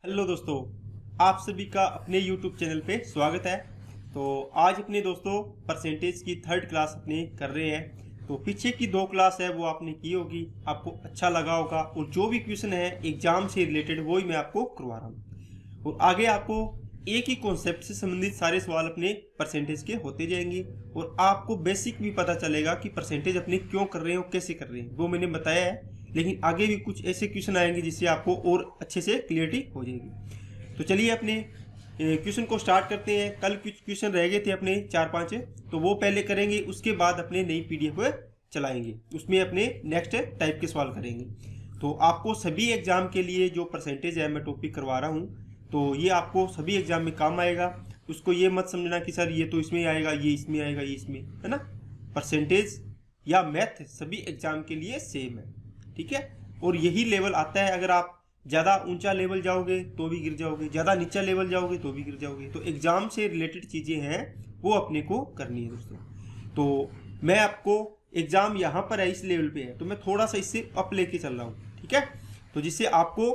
Hello दोस्तों, आप सभी का अपने YouTube चैनल पे स्वागत है। तो आज अपने दोस्तों परसेंटेज की थर्ड क्लास अपने कर रहे हैं। तो पीछे की दो क्लास है वो आपने की होगी, आपको अच्छा लगा होगा और जो भी क्वेश्चन है एग्जाम से रिलेटेड वो ही मैं आपको करवा रहा हूँ। और आगे आपको एक ही कॉन्सेप्ट से संबंधित सारे सवाल अपने परसेंटेज के होते जाएंगे और आपको बेसिक भी पता चलेगा कि परसेंटेज अपने क्यों कर रहे हैं और कैसे कर रहे हैं, वो मैंने बताया है। लेकिन आगे भी कुछ ऐसे क्वेश्चन आएंगे जिससे आपको और अच्छे से क्लियरिटी हो जाएगी। तो चलिए अपने क्वेश्चन को स्टार्ट करते हैं। कल कुछ क्वेश्चन रह गए थे अपने 4-5, तो वो पहले करेंगे, उसके बाद अपने नई पीडीएफ चलाएंगे, उसमें अपने नेक्स्ट टाइप के सवाल करेंगे। तो आपको सभी एग्जाम के लिए जो परसेंटेज है मैं टॉपिक करवा रहा हूँ, तो ये आपको सभी एग्जाम में काम आएगा। उसको ये मत समझना कि सर ये तो इसमें आएगा, ये इसमें आएगा, ये इसमें, है ना। परसेंटेज या मैथ सभी एग्जाम के लिए सेम है, ठीक है। और यही लेवल आता है, अगर आप ज़्यादा ऊंचा लेवल जाओगे तो भी गिर जाओगे, ज़्यादा नीचा लेवल जाओगे तो भी गिर जाओगे। तो एग्जाम से रिलेटेड चीज़ें हैं वो अपने को करनी है दोस्तों। तो मैं आपको एग्जाम यहाँ पर है, इस लेवल पे है, तो मैं थोड़ा सा इससे अप लेके चल रहा हूँ, ठीक है। तो जिससे आपको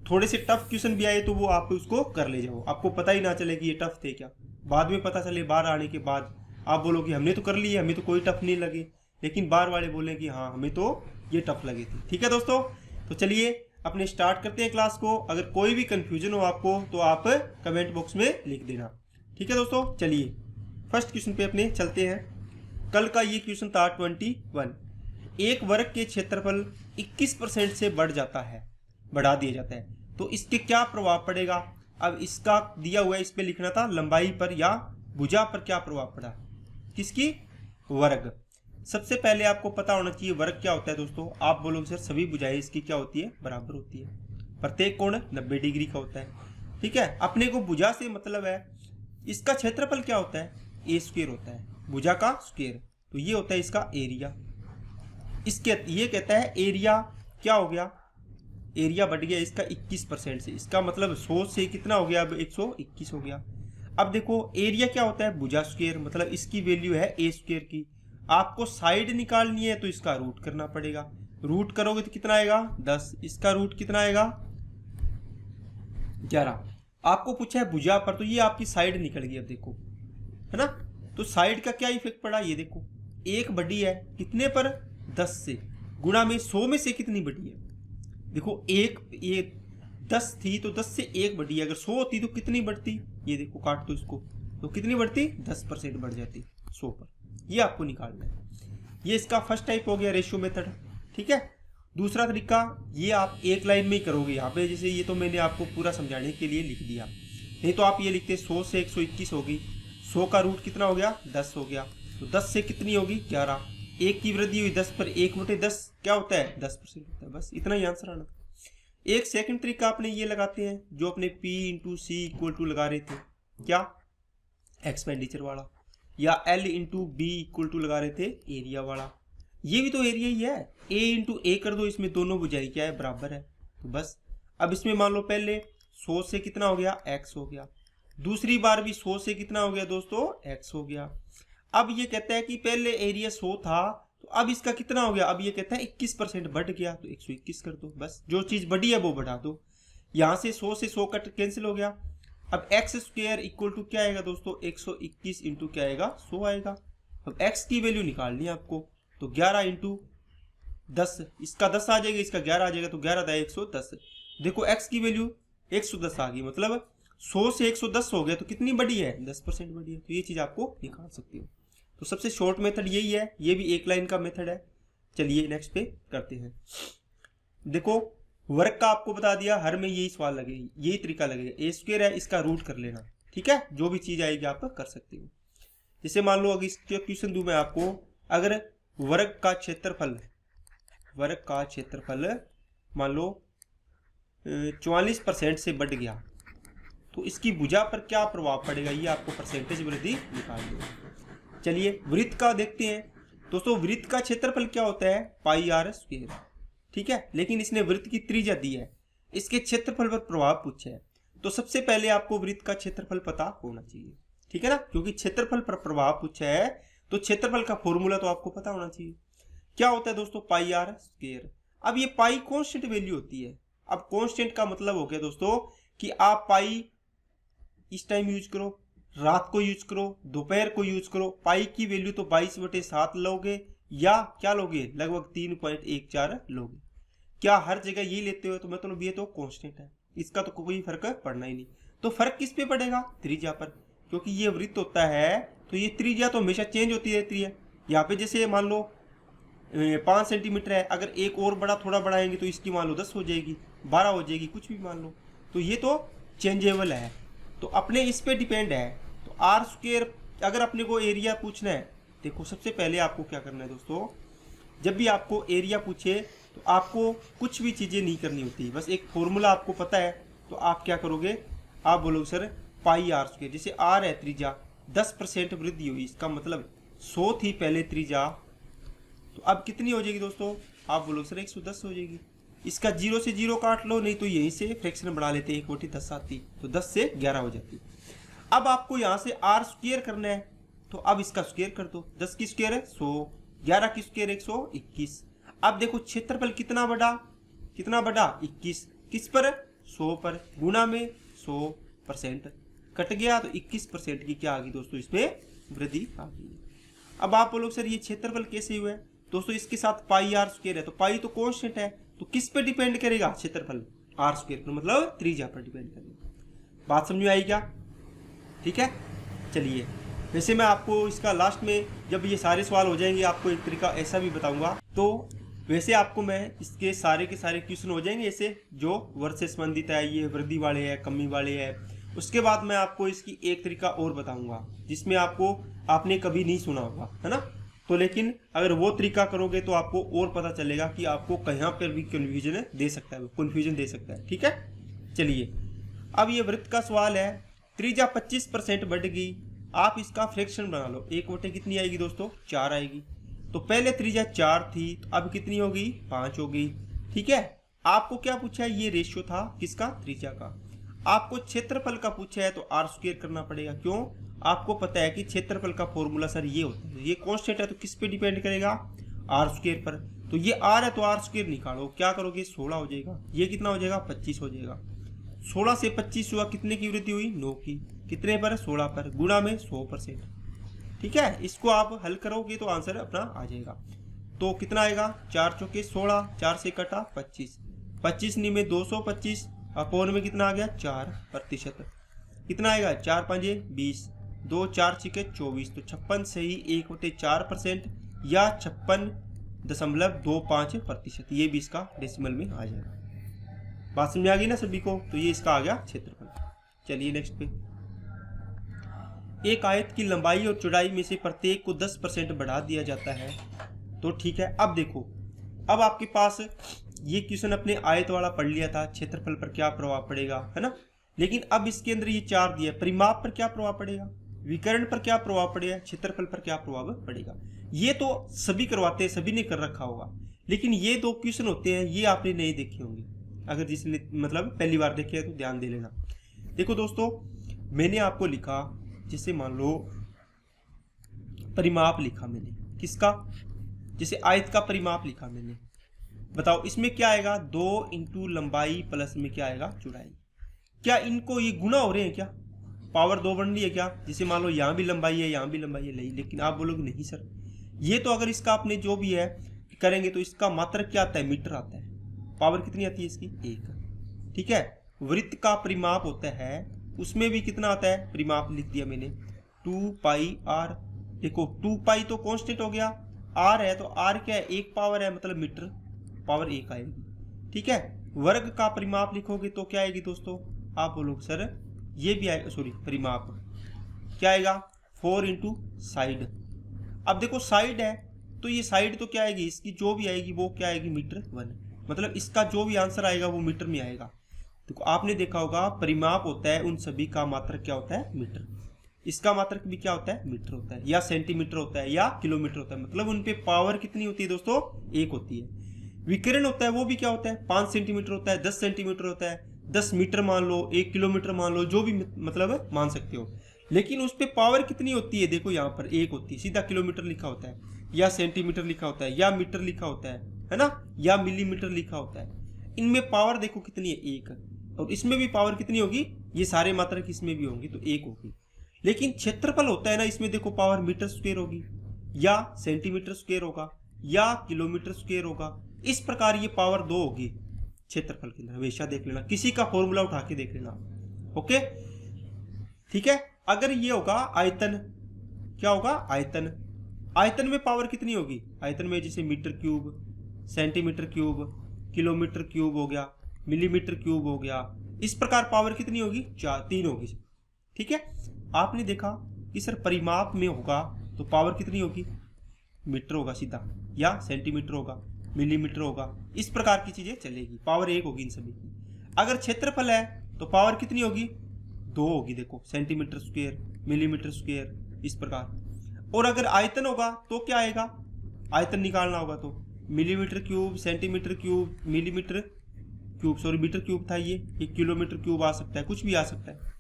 थोड़े से टफ क्वेश्चन भी आए तो वो आप उसको कर ले जाओ, आपको पता ही ना चले कि ये टफ थे क्या। बाद में पता चले, बाहर आने के बाद आप बोलो कि हमने तो कर लिए, हमें तो कोई टफ नहीं लगे, लेकिन बाहर वाले बोले कि हाँ हमें तो ये टफ लगे थे। ठीक है दोस्तों, तो चलिए अपने स्टार्ट करते हैं क्लास को। अगर कोई भी कंफ्यूजन हो आपको तो आप कमेंट बॉक्स में लिख देना, ठीक है दोस्तों। चलिए फर्स्ट क्वेश्चन पे अपने चलते हैं। कल का ये क्वेश्चन था 21। एक वर्ग के क्षेत्रफल 21% से बढ़ा दिया जाता है, तो इसके क्या प्रभाव पड़ेगा। अब इसका दिया हुआ है, इस पे लिखना था लंबाई पर या भुजा पर क्या प्रभाव पड़ा, किसकी, वर्ग। सबसे पहले आपको पता होना चाहिए वर्ग क्या होता है दोस्तों। आप बोलोगे सर सभी भुजाएं इसकी क्या होती है, बराबर होती है। प्रत्येक कोण 90 डिग्री का होता है, ठीक है। अपने को भुजा से मतलब है, इसका क्षेत्रफल क्या होता है, ए स्क्वायर होता है, भुजा का स्क्वायर, तो ये होता है इसका एरिया। इसके ये कहता है एरिया क्या हो गया, एरिया बढ़ गया इसका 21% से, इसका मतलब 100 से कितना हो गया, अब 121 हो गया। अब देखो एरिया क्या होता है, भुजा स्क्वायर, मतलब इसकी वैल्यू है ए स्क्वायर की। आपको साइड निकालनी है तो इसका रूट करना पड़ेगा, रूट करोगे तो कितना आएगा 10, इसका रूट कितना आएगा 11। आपको पूछा है भुजा पर, तो ये आपकी साइड निकल गई, अब देखो, है ना। तो साइड का क्या इफेक्ट पड़ा, ये देखो एक बड़ी है कितने पर, 10 से, गुणा में 100 में से कितनी बड़ी है, देखो एक, ये 10 थी तो 10 से एक बढ़ी है, अगर 100 होती तो कितनी बढ़ती, ये देखो काट दो इसको, तो कितनी बढ़ती 10% बढ़ जाती 100 पर। ये आपको निकालना है। ये इसका फर्स्ट टाइप हो गया रेशियो मेथड, ठीक है। दूसरा तरीका ये आप एक लाइन में ही करोगे यहाँ पे, जैसे ये तो मैंने आपको पूरा समझाने के लिए लिख दिया, नहीं तो आप ये लिखते 100 से 121 होगी, 100 का रूट कितना हो गया 10 हो गया, तो 10 से कितनी होगी 11, एक की वृद्धि हुई 10 पर, 1/10 क्या होता है 10% होता है, बस इतना ही आंसर आना था। एक सेकंड तरीका आपने ये लगाते हैं जो अपने P into C equal to लगा रहे थे, क्या, एक्सपेंडिचर वाला, या L into B equal to लगा रहे थे एरिया वाला। ये भी तो एरिया ही है, A इंटू ए कर दो, इसमें दोनों भुजाएं क्या है, बराबर है, तो बस। अब इसमें मान लो पहले 100 से कितना हो गया x हो गया, दूसरी बार भी 100 से कितना हो गया दोस्तों x हो गया। अब ये कहता है कि पहले एरिया 100 था तो अब इसका कितना हो गया, अब ये कहता है 21% बढ़ गया, तो 121 कर दो, बस जो चीज बढ़ी है वो बढ़ा दो। यहां से 100 से 100 कट कैंसिल हो गया। अब एक्स स्क्वायर इक्वल टू क्या आएगा दोस्तों, 121 इंटू क्या आएगा 100 आएगा। अब x की वैल्यू निकालनी है आपको, तो 11 इंटू 10, इसका 10 आ जाएगा, इसका 11 आ जाएगा, तो 11 दाए 110। देखो x की वैल्यू 110 आ गई, मतलब 100 से 110 हो गया, तो कितनी बड़ी है 10% बड़ी है, तो ये चीज आपको निकाल सकते हो। तो सबसे शॉर्ट मेथड यही है, ये भी एक लाइन का मेथड है। चलिए नेक्स्ट पे करते हैं। देखो वर्ग का आपको बता दिया, हर में यही सवाल लगेगा, यही तरीका लगेगा, ए स्क्वायर है इसका रूट कर लेना, ठीक है। जो भी चीज आएगी आप कर सकते हो। जैसे मान लो अगर इसके क्वेश्चन दूं मैं आपको, अगर वर्ग का क्षेत्रफल मान लो 44% से बढ़ गया तो इसकी भुजा पर क्या प्रभाव पड़ेगा, ये आपको परसेंटेज वृद्धि निकाल दो। चलिए वृत्त का देखते हैं दोस्तों। वृत्त का क्षेत्रफल क्या होता है, पाई आर स्क्वायर, ठीक है। लेकिन इसने वृत्त की त्रिज्या दी है, इसके क्षेत्रफल पर प्रभाव पूछा है, तो सबसे पहले आपको वृत्त का क्षेत्रफल पता होना चाहिए, ठीक है ना, क्योंकि क्षेत्रफल पर प्रभाव पूछा है तो क्षेत्रफल का फॉर्मूला तो आपको पता होना चाहिए। क्या होता है दोस्तों, पाई आर स्क्वायर। अब ये पाई कांस्टेंट वैल्यू होती है। अब कांस्टेंट का मतलब हो गया दोस्तों कि आप पाई इस टाइम यूज करो, रात को यूज करो, दोपहर को यूज करो। पाई की वैल्यू तो 22/7 लोगे या क्या लोगे, लगभग 3.14 लोगे। क्या हर जगह ये लेते हो तो मतलब ये तो कांस्टेंट है, इसका तो कोई फर्क पड़ना ही नहीं। तो फर्क किस पे पड़ेगा, त्रिज्या पर, क्योंकि ये वृत्त होता है तो ये त्रिज्या तो हमेशा चेंज होती रहती है। यहाँ पे जैसे मान लो 5 सेंटीमीटर है, अगर एक और बड़ा थोड़ा बढ़ाएंगे तो इसकी मान लो 10 हो जाएगी, 12 हो जाएगी, कुछ भी मान लो। तो ये तो चेंजेबल है, तो अपने इस पे डिपेंड है। तो आर स्क्वायर अगर अपने को एरिया पूछना है, देखो सबसे पहले आपको क्या करना है दोस्तों, जब भी आपको एरिया पूछे तो आपको कुछ भी चीज़ें नहीं करनी होती, बस एक फॉर्मूला आपको पता है। तो आप क्या करोगे, आप बोलोगे सर पाई आर स्क्वायर, जैसे आर है त्रिज्या, 10% वृद्धि हुई, इसका मतलब 100 थी पहले त्रिज्या, तो अब कितनी हो जाएगी दोस्तों, आप बोलोगे सर 110 हो जाएगी। इसका 0 से 0 काट लो, नहीं तो यहीं से फ्रैक्शन बढ़ा लेते, 1/10 आती तो 10 से 11 हो जाती। अब आपको यहाँ से आर स्क्वायर करना है, तो अब इसका स्क्वायर कर दो, 10 की स्क्वायर है 100, 11 की स्क्वायर 121। अब देखो क्षेत्रफल कितना बढ़ा, 21, किस पर, 100 पर, गुणा में 100% कट गया, तो 21% की क्या आ गई दोस्तों, इसमें वृद्धि आ गई। अब आप बोलोगे सर ये क्षेत्रफल कैसे हुआ है, दोस्तों इसके साथ पाई आर स्क्वायर है, तो पाई तो कांस्टेंट है, तो किस पे डिपेंड करेगा, क्षेत्रफल आर स्क्वायर पर, मतलब त्रिज्या पर डिपेंड करेगा। बात समझ में आई क्या, ठीक है। चलिए, वैसे मैं आपको इसका लास्ट में जब ये सारे सवाल हो जाएंगे आपको एक तरीका ऐसा भी बताऊंगा, तो वैसे आपको मैं इसके सारे के सारे क्वेश्चन हो जाएंगे ऐसे जो वर्ष से संबंधित है, ये वृद्धि वाले हैं, कमी वाले हैं। उसके बाद मैं आपको इसकी एक तरीका और बताऊंगा जिसमें आपने कभी नहीं सुना होगा, है ना। तो लेकिन अगर वो तरीका करोगे तो आपको और पता चलेगा कि आपको कहाँ पर भी कन्फ्यूजन दे सकता है, ठीक है। चलिए, अब ये वृत्त का सवाल है, त्रिज्या 25% बढ़ गई, आप इसका फ्रैक्शन बना लो, 1/, कितनी आएगी दोस्तों, 4 आएगी। तो पहले त्रिज्या 4 थी, तो अब कितनी होगी, 5 हो गई, ठीक है। आपको क्या पूछा है, ये रेशियो था किसका, त्रिज्या का। आपको क्षेत्रफल का पूछा है तो आर स्क्वायर करना पड़ेगा, क्यों, आपको पता है कि क्षेत्रफल का फॉर्मूला सर ये होता है, ये कांस्टेंट है तो किस पे डिपेंड करेगा, आर स्क्वायर पर। तो ये आर है तो आर स्क्वायर निकालो, क्या करोगे, 16 हो जाएगा, ये कितना हो जाएगा, 25 हो जाएगा। 16 से 25 हुआ, कितने की वृद्धि हुई, 9 की, कितने पर, 16 पर, गुणा में 100%, ठीक है। इसको आप हल करोगे तो आंसर अपना आ जाएगा। तो कितना आएगा, 4 चौके 16, 4 से कटा 25, 25 नहीं में 225, अपोन में कितना आ गया, 4%, कितना आएगा, 4 5 20, 2 4 6 24, तो 56 से ही 1/4% या 56.25%, ये भी इसका डेसिमल में आ जाएगा। बात समझ आ गई ना सभी को, तो ये इसका आ गया क्षेत्रफल। चलिए नेक्स्ट पे, एक आयत की लंबाई और चौड़ाई में से प्रत्येक को 10% बढ़ा दिया जाता है, तो ठीक है। अब देखो, अब आपके पास ये क्वेश्चन अपने आयत वाला पढ़ लिया था, क्षेत्रफल पर क्या प्रभाव पड़ेगा, है ना। लेकिन अब इसके अंदर ये 4 दिया, परिमाप पर क्या प्रभाव पड़ेगा, विकर्ण पर क्या प्रभाव पड़ेगा, क्षेत्रफल पर क्या प्रभाव पड़ेगा। ये तो सभी करवाते हैं, सभी ने कर रखा होगा, लेकिन ये 2 क्वेश्चन होते हैं, ये आपने नहीं देखे होंगे। अगर जिसने मतलब पहली बार देखे तो ध्यान दे लेना। देखो दोस्तों, मैंने आपको लिखा, जैसे मान लो परिमाप लिखा मैंने, किसका, जैसे आयत का परिमाप लिखा मैंने, बताओ इसमें क्या आएगा, 2 × लंबाई प्लस में क्या आएगा, चौड़ाई। क्या इनको ये गुना हो रहे हैं क्या, पावर 2 बन रही है क्या, जैसे मान लो यहाँ भी लंबाई है, यहाँ भी लंबाई है, लेकिन आप बोलोगे नहीं सर, ये तो अगर इसका आपने जो भी है करेंगे तो इसका मात्रक क्या आता है, मीटर आता है, पावर कितनी आती है इसकी, 1, ठीक है। वृत्त का परिमाप होता है, उसमें भी कितना आता है, परिमाप लिख दिया मैंने, 2πr। देखो 2π तो कांस्टेंट हो गया, r है तो r क्या है, 1 पावर है, मतलब मीटर, पावर 1 आएगी, ठीक है। वर्ग का परिमाप लिखोगे तो क्या आएगी दोस्तों, आप बोलोगे सर ये भी आएगा, सॉरी परिमाप क्या आएगा, 4 × साइड। अब देखो साइड है तो ये साइड तो क्या आएगी, इसकी जो भी आएगी वो क्या आएगी, मीटर 1, मतलब इसका जो भी आंसर आएगा वो मीटर में आएगा। देखो आपने देखा होगा परिमाप होता है उन सभी का मात्रक क्या होता है, मीटर। इसका मात्रक भी क्या होता है, मीटर होता है, या सेंटीमीटर होता है, या किलोमीटर होता है, मतलब उन पे पावर कितनी होती है दोस्तों, 1 होती है। विकिरण होता है वो भी क्या होता है, 5 सेंटीमीटर होता है, 10 सेंटीमीटर होता है, 10 मीटर मान लो, 1 किलोमीटर मान लो, जो भी मतलब मान सकते हो। लेकिन उस पर पावर कितनी होती है, देखो यहाँ पर 1 होती है, सीधा किलोमीटर लिखा होता है, या सेंटीमीटर लिखा होता है, या मीटर लिखा होता है ना, या मिलीमीटर लिखा होता है। इनमें पावर देखो कितनी है, 1। और इसमें भी पावर कितनी होगी, ये सारे मात्रक इसमें भी होंगी तो 1 होगी। लेकिन क्षेत्रफल होता है ना, इसमें देखो पावर मीटर स्क्वायर होगी या सेंटीमीटर स्क्वायर होगा या किलोमीटर स्क्वायर होगा। इस प्रकार ये पावर 2 होगी क्षेत्रफल के अंदर। हमेशा देख लेना, किसी का फॉर्मूला उठा के देख लेना। ओके ठीक है। अगर ये होगा आयतन, क्या होगा आयतन, आयतन में पावर कितनी होगी, आयतन में जैसे metre cube, centimetre cube, kilometre cube हो गया, मिलीमीटर क्यूब हो गया, इस प्रकार पावर कितनी होगी, 3 होगी। ठीक है। आपने देखा कि सर परिमाप में होगा तो पावर कितनी होगी, मीटर होगा सीधा, या सेंटीमीटर होगा, मिलीमीटर होगा, इस प्रकार की चीजें चलेगी, पावर 1 होगी इन सभी की। अगर क्षेत्रफल है तो पावर कितनी होगी, 2 होगी। देखो सेंटीमीटर स्क्वायर, मिलीमीटर स्क्वायर, इस प्रकार। और अगर आयतन होगा तो क्या आएगा, आयतन निकालना होगा तो millimetre cube, centimetre cube, millimetre cube, sorry metre cube था ये किलोमीटर क्यूब आ सकता है, कुछ भी आ सकता है।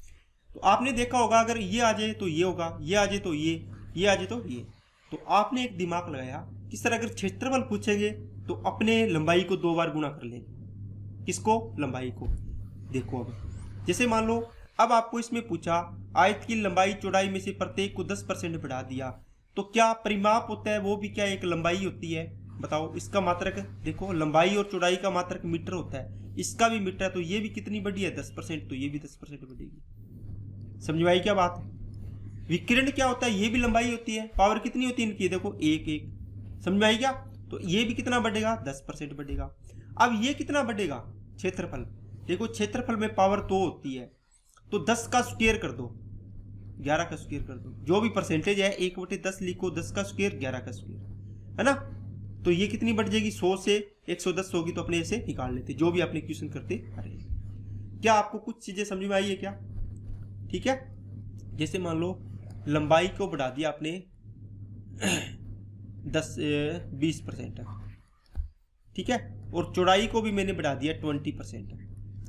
तो आपने देखा होगा अगर ये आ जाए तो ये होगा, ये आ जाए तो ये आ जाए तो ये। तो आपने एक दिमाग लगाया कि सर अगर क्षेत्रफल पूछेंगे तो अपने लंबाई को 2 बार गुणा कर लेंगे। किसको, लंबाई को। देखो अब जैसे मान लो अब आपको इसमें पूछा आयत की लंबाई चौड़ाई में से प्रत्येक को 10% बढ़ा दिया, तो क्या परिमाप होता है वो भी क्या एक लंबाई होती है, बताओ। इसका मात्रक देखो, लंबाई और चौड़ाई का मात्रक मीटर होता है, इसका भी मीटर है, तो ये भी कितनी बढ़ी है 10%, तो ये भी 10% बढ़ेगी। समझ में आई क्या बात। विकिरण क्या होता है, ये भी लंबाई होती है, पावर कितनी होती है इनकी, देखो 1 समझ में आई क्या। तो ये भी कितना बढ़ेगा, 10% बढ़ेगा। अब ये कितना बढ़ेगा, क्षेत्रफल। देखो क्षेत्रफल में पावर 2 होती है, तो 10 का स्क्वायर कर दो, 11 का स्क्वायर कर दो, जो भी परसेंटेज है 1/10 लिखो, 10 का स्क्वायर 11 का स्क्वायर, है ना। तो ये कितनी बढ़ जाएगी, 100 से 110 होगी, तो अपने ऐसे निकाल लेते, जो भी आपने क्वेश्चन करते रहे। क्या आपको कुछ चीजें समझ में आई है क्या, ठीक है। जैसे मान लो लंबाई को बढ़ा दिया आपने 20%, ठीक है, और चौड़ाई को भी मैंने बढ़ा दिया 20%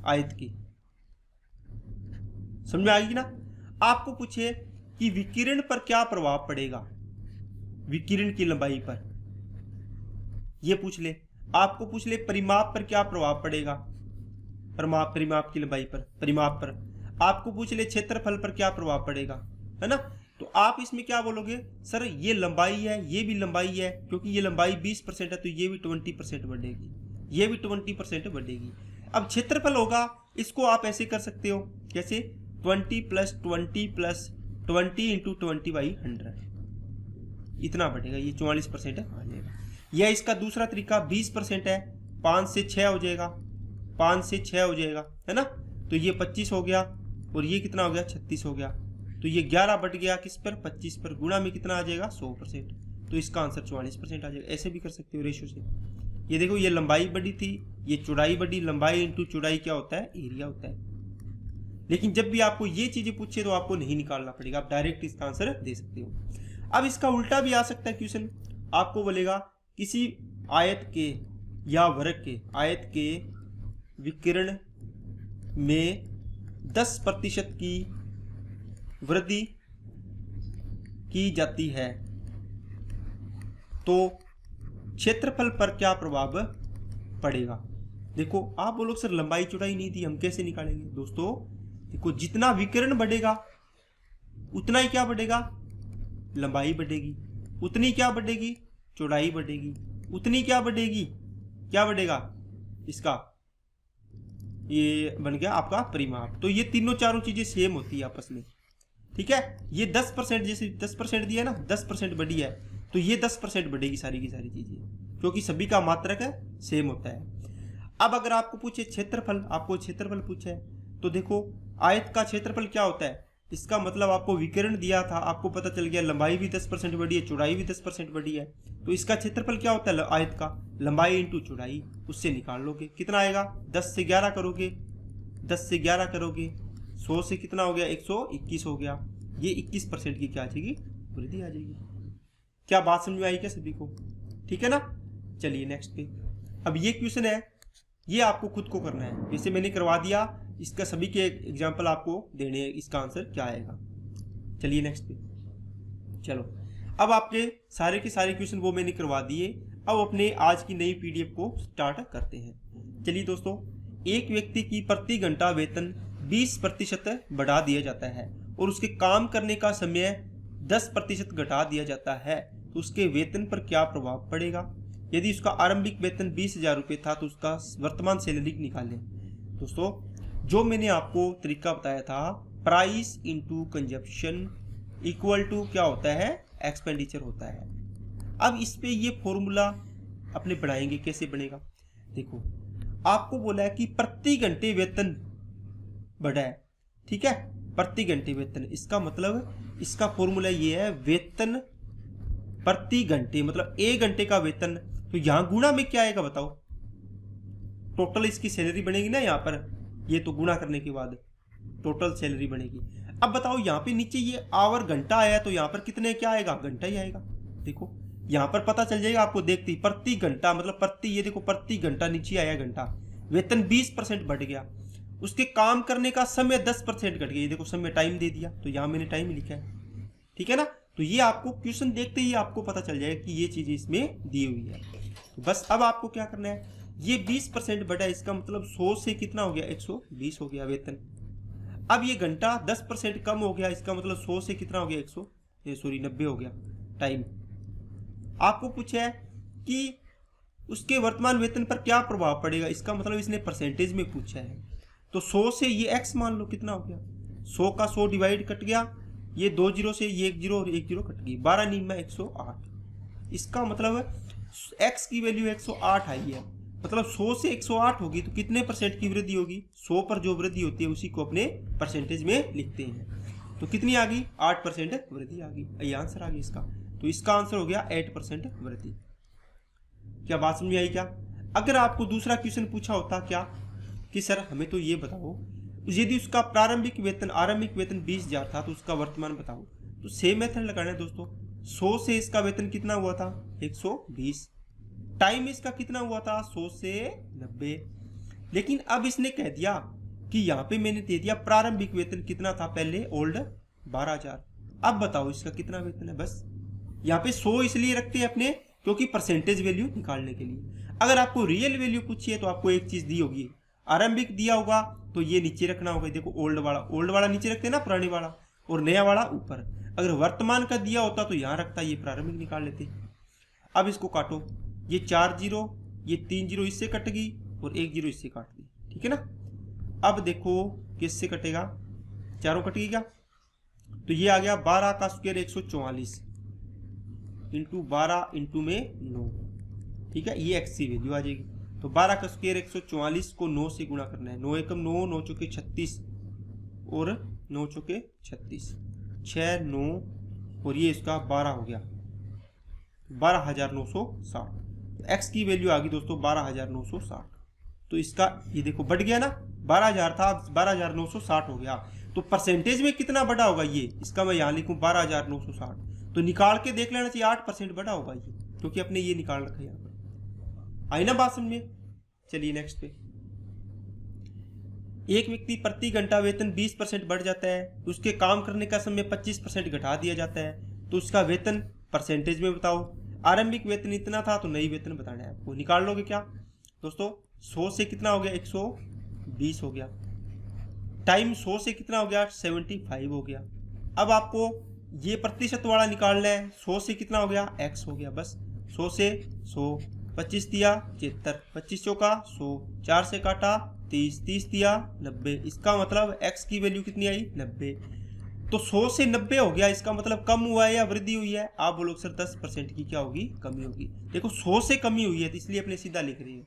आयत की। समझ में आ गई ना। आपको पूछे कि विकिरण पर क्या प्रभाव पड़ेगा, विकिरण की लंबाई पर, यह पूछ ले। आपको पूछ ले परिमाप पर क्या प्रभाव पड़ेगा, परिमाप की लंबाई पर, परिमाप पर। आपको पूछ ले क्षेत्रफल पर क्या प्रभाव पड़ेगा, है ना। तो आप इसमें क्या बोलोगे, सर ये लंबाई है, ये भी लंबाई है, क्योंकि ये लंबाई 20% है तो ये भी 20% बढ़ेगी, ये भी 20% बढ़ेगी। अब क्षेत्रफल होगा, इसको आप ऐसे कर सकते हो, कैसे 20 + 20 + 20 × 20/100, इतना बढ़ेगा, ये 44% आ जाएगा। या इसका दूसरा तरीका 20% है, 5 से 6 हो जाएगा, 5 से 6 हो जाएगा, है ना। तो ये 25 हो गया, और ये कितना हो गया, 36 हो गया। तो ये 11 बढ़ गया किस पर, 25 पर, गुणा में कितना आ जाएगा, 100%। तो इसका आंसर 44% आ जाएगा। ऐसे भी कर सकते हो रेशो से। ये देखो ये लंबाई बढ़ी थी, ये चौड़ाई बढ़ी, लंबाई इंटू चौड़ाई क्या होता है, एरिया होता है। लेकिन जब भी आपको ये चीजें पूछे तो आपको नहीं निकालना पड़ेगा, आप डायरेक्ट इसका आंसर दे सकते हो। अब इसका उल्टा भी आ सकता है क्वेश्चन, आपको बोलेगा किसी आयत के या वर्ग के, आयत के विकिरण में 10% की वृद्धि की जाती है तो क्षेत्रफल पर क्या प्रभाव पड़ेगा। देखो आप बोलो सर लंबाई चौड़ाई नहीं दी, हम कैसे निकालेंगे। दोस्तों देखो जितना विकिरण बढ़ेगा उतना ही क्या बढ़ेगा, लंबाई बढ़ेगी, उतनी क्या बढ़ेगी, चौड़ाई बढ़ेगी, उतनी क्या बढ़ेगी, क्या बढ़ेगा, इसका ये बन गया आपका परिमाप। तो ये तीनों चारों चीजें सेम होती है आपस में, ठीक है। ये 10% जैसे 10% दिया ना, 10% बढ़ी है तो ये 10% बढ़ेगी सारी की सारी चीजें, क्योंकि सभी का मात्रक सेम होता है। अब अगर आपको पूछे क्षेत्रफल, आपको क्षेत्रफल पूछे तो देखो आयत का क्षेत्रफल क्या होता है, इसका मतलब आपको विकिरण दिया था, आपको पता चल गया लंबाई भी 10% बढ़ी है, चौड़ाई भी 10% बढ़ी है, तो इसका क्षेत्रफल क्या होता है आयत का, लंबाई इंटू चौड़ाई, उससे निकाल लोगे कितना आएगा। 10 से 11 करोगे, 10 से 11 करोगे, 100 से कितना हो गया, 121 हो गया, ये 21% की क्या आ जाएगी, वृद्धि आ जाएगी। क्या बात समझ में आई क्या सभी को, ठीक है ना। चलिए नेक्स्ट पे। अब ये क्वेश्चन है, ये आपको खुद को करना है, जैसे मैंने करवा दिया, इसका सभी के एग्जाम्पल आपको देने हैं, इसका आंसर क्या आएगा। चलिए नेक्स्ट पे चलो। अब आपके सारे के सारे क्वेश्चन वो मैंने करवा दिए, अब अपने आज की नई PDF को स्टार्ट करते हैं। चलिए दोस्तों एक व्यक्ति की प्रति घंटा वेतन 20% बढ़ा दिया जाता है और उसके काम करने का समय 10% घटा दिया जाता है, तो उसके वेतन पर क्या प्रभाव पड़ेगा? यदि उसका आरंभिक वेतन 20,000 रुपये था तो उसका वर्तमान सैलरी निकालें। दोस्तों, जो मैंने आपको तरीका बताया था, price into consumption equal to क्या होता है? एक्सपेंडिचर होता है। अब इस पे ये फॉर्मूला अपने बनाएंगे, कैसे बनेगा? देखो, आपको बोला है कि प्रति घंटे वेतन बढ़ा है, ठीक है, प्रति घंटे वेतन। इसका मतलब इसका फॉर्मूला ये है, वेतन प्रति घंटे मतलब 1 घंटे का वेतन, तो यहां गुणा में क्या आएगा बताओ? टोटल इसकी सैलरी बनेगी ना यहाँ पर, ये तो गुणा करने के बाद टोटल सैलरी बनेगी। अब बताओ यहाँ पे नीचे ये आवर घंटा आया तो यहाँ पर कितने क्या आएगा? घंटा ही आएगा। देखो यहाँ पर पता चल जाएगा आपको, देखते ही प्रति घंटा मतलब प्रति, ये देखो प्रति घंटा नीचे आया घंटा, वेतन 20% बढ़ गया, उसके काम करने का समय 10% घट गया। ये देखो समय टाइम दे दिया, तो यहाँ मैंने टाइम लिखा है, ठीक है ना। तो ये आपको क्वेश्चन देखते ही आपको पता चल जाएगा कि ये चीज इसमें दी हुई है। तो बस अब आपको क्या करना है, ये 20% बढ़ा, इसका मतलब 100 से कितना हो गया? 120 हो गया वेतन। अब ये घंटा 10% कम हो गया, इसका मतलब 100 से कितना हो गया? 90 हो गया टाइम। आपको पूछा है कि उसके वर्तमान वेतन पर क्या प्रभाव पड़ेगा, इसका मतलब इसने परसेंटेज में पूछा है। तो 100 से ये x मान लो, कितना हो गया? 100 का 100 डिवाइड कट गया, ये 2 जीरो से ये 1 जीरो और 1 जीरो कट गई, 12 नीम में 108। इसका मतलब x की वैल्यू 108 आई है, मतलब 100 से 108 होगी तो कितने परसेंट की वृद्धि होगी? 100 पर जो वृद्धि होती है उसी को अपने परसेंटेज में लिखते हैं। तो कितनी आ गई? 8% वृद्धि आ गई। ये आंसर आ गया इसका। तो इसका आंसर हो गया 8% वृद्धि। क्या बात समझ में आई क्या? अगर आपको दूसरा क्वेश्चन पूछा होता क्या कि सर हमें तो ये बताओ, यदि उसका आरंभिक वेतन 20,000 था तो उसका वर्तमान बताओ, तो सेम मेथड लगाना है दोस्तों। 100 से इसका वेतन कितना हुआ था? 120। टाइम इसका कितना हुआ था? 100 से 90। लेकिन अब इसने कह दिया कि यहाँ पे मैंने दे दिया प्रारंभिक वेतन कितना था पहले? ओल्ड 12,000। अब बताओ इसका कितना वेतन है? बस यहाँ पे 100 इसलिए रखते हैं अपने, क्योंकि परसेंटेज वैल्यू निकालने के लिए। अगर आपको रियल वैल्यू पूछी है तो आपको एक चीज दी होगी, आरंभिक दिया होगा तो ये नीचे रखना होगा। देखो ओल्ड वाला नीचे रखते हैं ना, पुराने वाला, और नया वाला ऊपर। अगर वर्तमान का दिया होता तो यहाँ रखता, ये प्रारंभिक निकाल लेते। अब इसको काटो, ये 4 जीरो, ये 3 जीरो इससे कट गई और 1 जीरो इससे काट दी, ठीक है ना। अब देखो किससे कटेगा? चारों कट गई क्या? तो ये आ गया 12 का स्क्वायर 144 इंटू 12 इंटू में 9, ठीक है, ये x की वैल्यू आ जाएगी। तो 12 का स्क्वायर 144 को 9 से गुणा करना है। 9 एकम 9, 9 चौके 36 और 9 चौके 36, 6 9 और ये इसका 12 हो गया, 12,960। x की वैल्यू आ गई दोस्तों 12,960। तो इसका ये देखो बढ़ गया ना, 12,000 था 12,960 हो गया। तो परसेंटेज में कितना बढ़ा होगा ये? इसका मैं यहाँ लिखूं 12,960, तो निकाल के देख लेना चाहिए 8% बढ़ा होगा ये, क्योंकि अपने ये निकाल रखा है यहाँ पर। आई ना बात समझ में? चलिए नेक्स्ट पे। एक व्यक्ति प्रति घंटा वेतन 20% बढ़ जाता है, उसके काम करने का समय 25% घटा दिया जाता है, तो उसका वेतन परसेंटेज में बताओ। आरंभिक वेतन इतना था तो नई वेतन बताना है आपको। निकाल लोगे क्या दोस्तों? 100 से कितना हो गया? 120 हो गया। टाइम 100 से कितना हो गया? 75 हो गया। अब आपको ये प्रतिशत वाला निकालना है। 100 से कितना हो गया? x हो गया। बस 100 से 100, 25 दिया 73, 25 चौका 100, 4 से काटा 30, 30 दिया 90। इसका मतलब x की वैल्यू कितनी आई? 90। तो 100 से 90 हो गया, इसका मतलब कम हुआ है या वृद्धि हुई है? आप बोलोगे सर 10% की क्या होगी? कमी होगी। देखो 100 से कमी हुई है तो इसलिए अपने सीधा लिख रही है,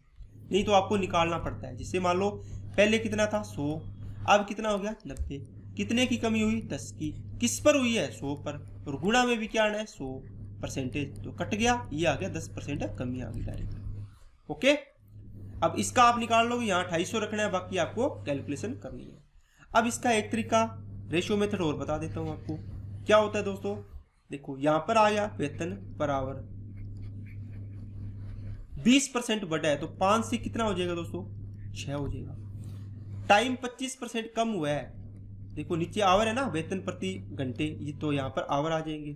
नहीं तो आपको निकालना पड़ता है। जिससे मान लो पहले कितना था? 100, अब कितना हो गया? 90। कितने की कमी हुई? 10 की। किस पर हुई है? 100 पर। और गुणा में भी क्या आना है? 100%। तो कट गया, ये आ गया 10% कमी आ गई डायरेक्ट। ओके, अब इसका आप निकाल लोगे, यहाँ 250 रखना है, बाकी आपको कैलकुलेशन करनी है। अब इसका एक तरीका रेशियो मेथड और बता देता हूँ आपको। क्या होता है दोस्तों? देखो यहाँ पर आया वेतन पर आवर 20% बढ़ा है, तो 5 से कितना हो जाएगा दोस्तों? 6 हो जाएगा। टाइम 25% कम हुआ है, देखो नीचे आवर है ना, वेतन प्रति घंटे, ये तो यहाँ पर आवर आ जाएंगे।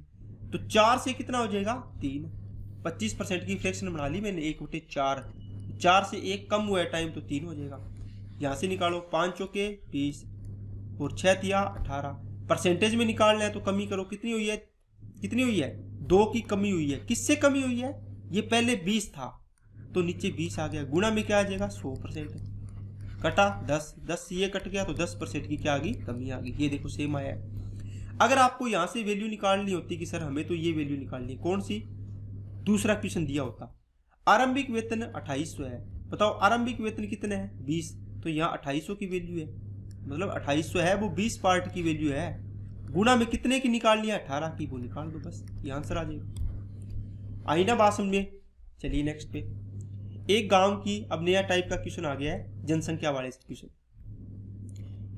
तो 4 से कितना हो जाएगा? 3। 25% की फ्रैक्शन बना ली मैंने, 1/4। 4 से 1 कम हुआ है टाइम, तो 3 हो जाएगा। यहाँ से निकालो, 5 चौके 20 और 6 तिया 18। परसेंटेज में निकालना है तो कमी करो, कितनी हुई है, कितनी हुई है, 2 की कमी हुई है। किससे कमी हुई है, ये पहले 20 था तो नीचे 20 आ गया, गुणा में क्या आ जाएगा 100%, कटा 10 ये कट गया तो 10% की क्या आ गई, कमी आ गई। ये देखो सेम आया है। अगर आपको यहाँ से वैल्यू निकालनी होती कि सर हमें तो ये वैल्यू निकालनी है, कौन सी, दूसरा क्वेश्चन दिया होता, आरंभिक वेतन 2800 है, बताओ आरंभिक वेतन कितने हैं 20, तो यहाँ 2800 की वैल्यू है, मतलब 2800 है वो 20 पार्ट की वैल्यू है, गुणा में कितने की निकालनी है 18 की, वो निकाल दो बस, ये आंसर आ जाएगा। आई ना बात समझ में। चलिए नेक्स्ट पे, एक गांव की, अब नया टाइप का क्वेश्चन आ गया है, जनसंख्या वाले क्वेश्चन।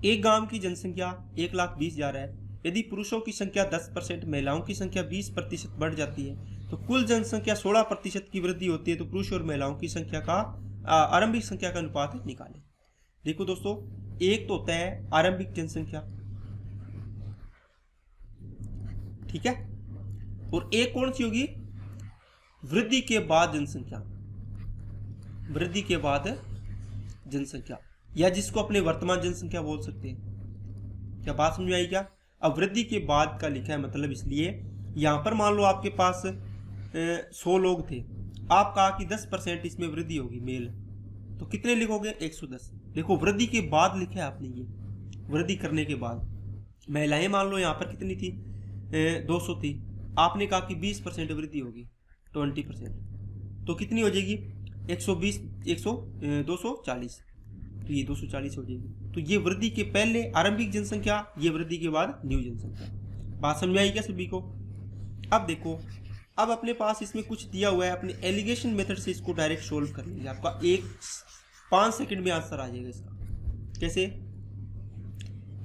एक गांव की जनसंख्या 1,20,000 है, यदि पुरुषों की संख्या 10%, महिलाओं की संख्या 20% बढ़ जाती है तो कुल जनसंख्या 16% की वृद्धि होती है, तो पुरुष और महिलाओं की संख्या का आरंभिक संख्या का अनुपात निकालें। देखो दोस्तों, एक तो होता है आरंभिक जनसंख्या, ठीक है, और एक कौन सी होगी, वृद्धि के बाद जनसंख्या, वृद्धि के बाद जनसंख्या, या जिसको अपने वर्तमान जनसंख्या बोल सकते हैं। क्या बात समझ में आई क्या। अब वृद्धि के बाद का लिखा है, मतलब इसलिए यहां पर मान लो आपके पास 100 लोग थे, आप कहा कि 10% इसमें वृद्धि होगी मेल, तो कितने लिखोगे 110। देखो वृद्धि के बाद लिखा है आपने, ये वृद्धि करने के बाद। महिलाएं मान लो यहाँ पर कितनी थी 200 थी, आपने कहा कि 20% वृद्धि होगी 20%, तो कितनी हो जाएगी 120 240, तो ये 240 हो जाएगी। तो ये वृद्धि के पहले आरंभिक जनसंख्या, ये वृद्धि के बाद न्यू जनसंख्या। बात समझ में आई क्या सभी को। अब देखो, अब अपने पास इसमें कुछ दिया हुआ है, अपने एलिगेशन मेथड से इसको डायरेक्ट सोल्व कर लीजिए, आपका 5 सेकंड में आंसर आ जाएगा इसका। कैसे,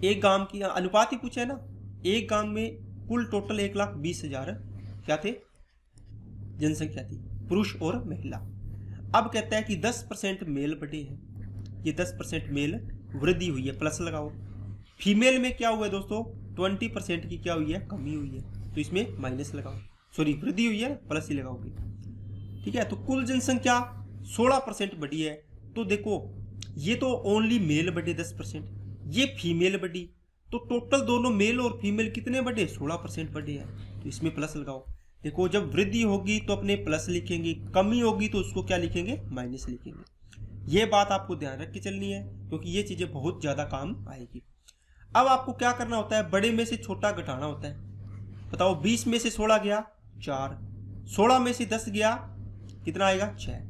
एक गांव की अनुपात ही पूछा है ना, एक गांव में कुल टोटल 1,20,000 क्या थे, जनसंख्या थी, पुरुष और महिला। अब कहता है कि 10% मेल बटे हैं, ये 10% मेल वृद्धि हुई है, प्लस लगाओ। फीमेल में क्या हुआ है दोस्तों, 20% की क्या हुई है, कमी हुई है, तो इसमें माइनस लगाओ, सॉरी वृद्धि हुई है प्लस ही लगाओगे, ठीक है। तो कुल जनसंख्या 16% बढ़ी है, तो देखो ये तो ओनली मेल बढ़े 10%, ये फीमेल बढ़ी, तो टोटल दोनों मेल और फीमेल कितने बढ़े, 16% बढ़े हैं, तो इसमें प्लस लगाओ। देखो जब वृद्धि होगी तो अपने प्लस लिखेंगे, कमी होगी तो उसको क्या लिखेंगे, माइनस लिखेंगे। ये बात आपको ध्यान रख के चलनी है, क्योंकि ये चीजें बहुत ज्यादा काम आएगी। अब आपको क्या करना होता है, बड़े में से छोटा घटाना होता है। बताओ 20 में से 16 गया 4, 16 में से 10 गया कितना आएगा 6,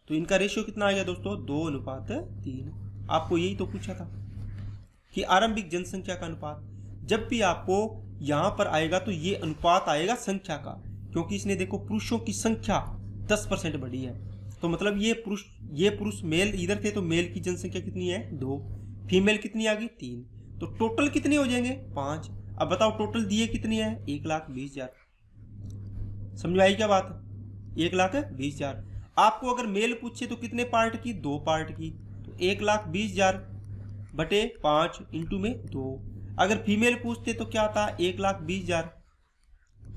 तो इनका रेशियो कितना आएगा दोस्तों 2:3। आपको यही तो पूछा था कि आरंभिक जनसंख्या का अनुपात, जब भी आपको यहां पर आएगा तो ये अनुपात आएगा संख्या का, क्योंकि इसने देखो पुरुषों की संख्या 10% बढ़ी है, तो मतलब ये पुरुष मेल इधर थे, तो मेल की जनसंख्या कितनी है 2, फीमेल कितनी आ गई 3, तो टोटल कितने हो जाएंगे 5। अब बताओ टोटल दिए कितनी है 1,20,000। समझ में आई क्या बात, 1,20,000। आपको अगर मेल पूछे तो कितने पार्ट की, 2 पार्ट की, तो 1,20,000 बटे 5 इंटू में 2। अगर फीमेल पूछते तो क्या आता, 1,20,000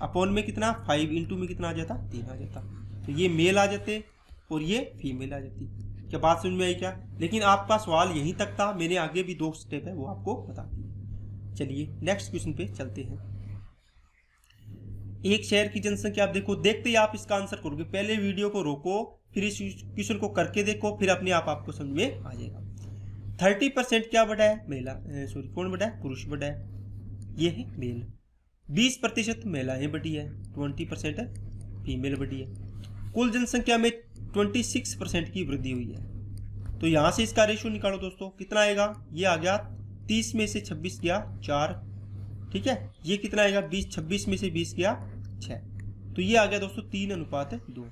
अपॉन में कितना 5 इंटू में कितना आ जाता 3 आ जाता, तो ये मेल आ जाते और ये फीमेल आ जाती। क्या बात समझ में आई क्या। लेकिन आपका सवाल यहीं तक था, मैंने आगे भी 2 स्टेप है वो आपको बता दिए। चलिए नेक्स्ट क्वेश्चन पे चलते हैं। एक शहर की जनसंख्या, आप देखो देखते ही आप इसका आंसर करोगे, पहले वीडियो को रोको, फिर इस क्वेश्चन को करके देखो, फिर अपने आप आपको समझ में आ जाएगा। 30% क्या बढ़ा है, महिला, सॉरी कौन बढ़ा है, पुरुष बढ़ा है, ये है मेल। 20% महिलाएं बढ़ी है, 20% फीमेल बढ़ी है। कुल जनसंख्या में 26% की वृद्धि हुई है, तो यहां से इसका रेशियो निकालो दोस्तों, कितना आएगा, ये आ गया 30 में से 26 गया 4, ठीक है, ये कितना आएगा 26 में से 20 गया 6, तो ये आ गया दोस्तों 3:2।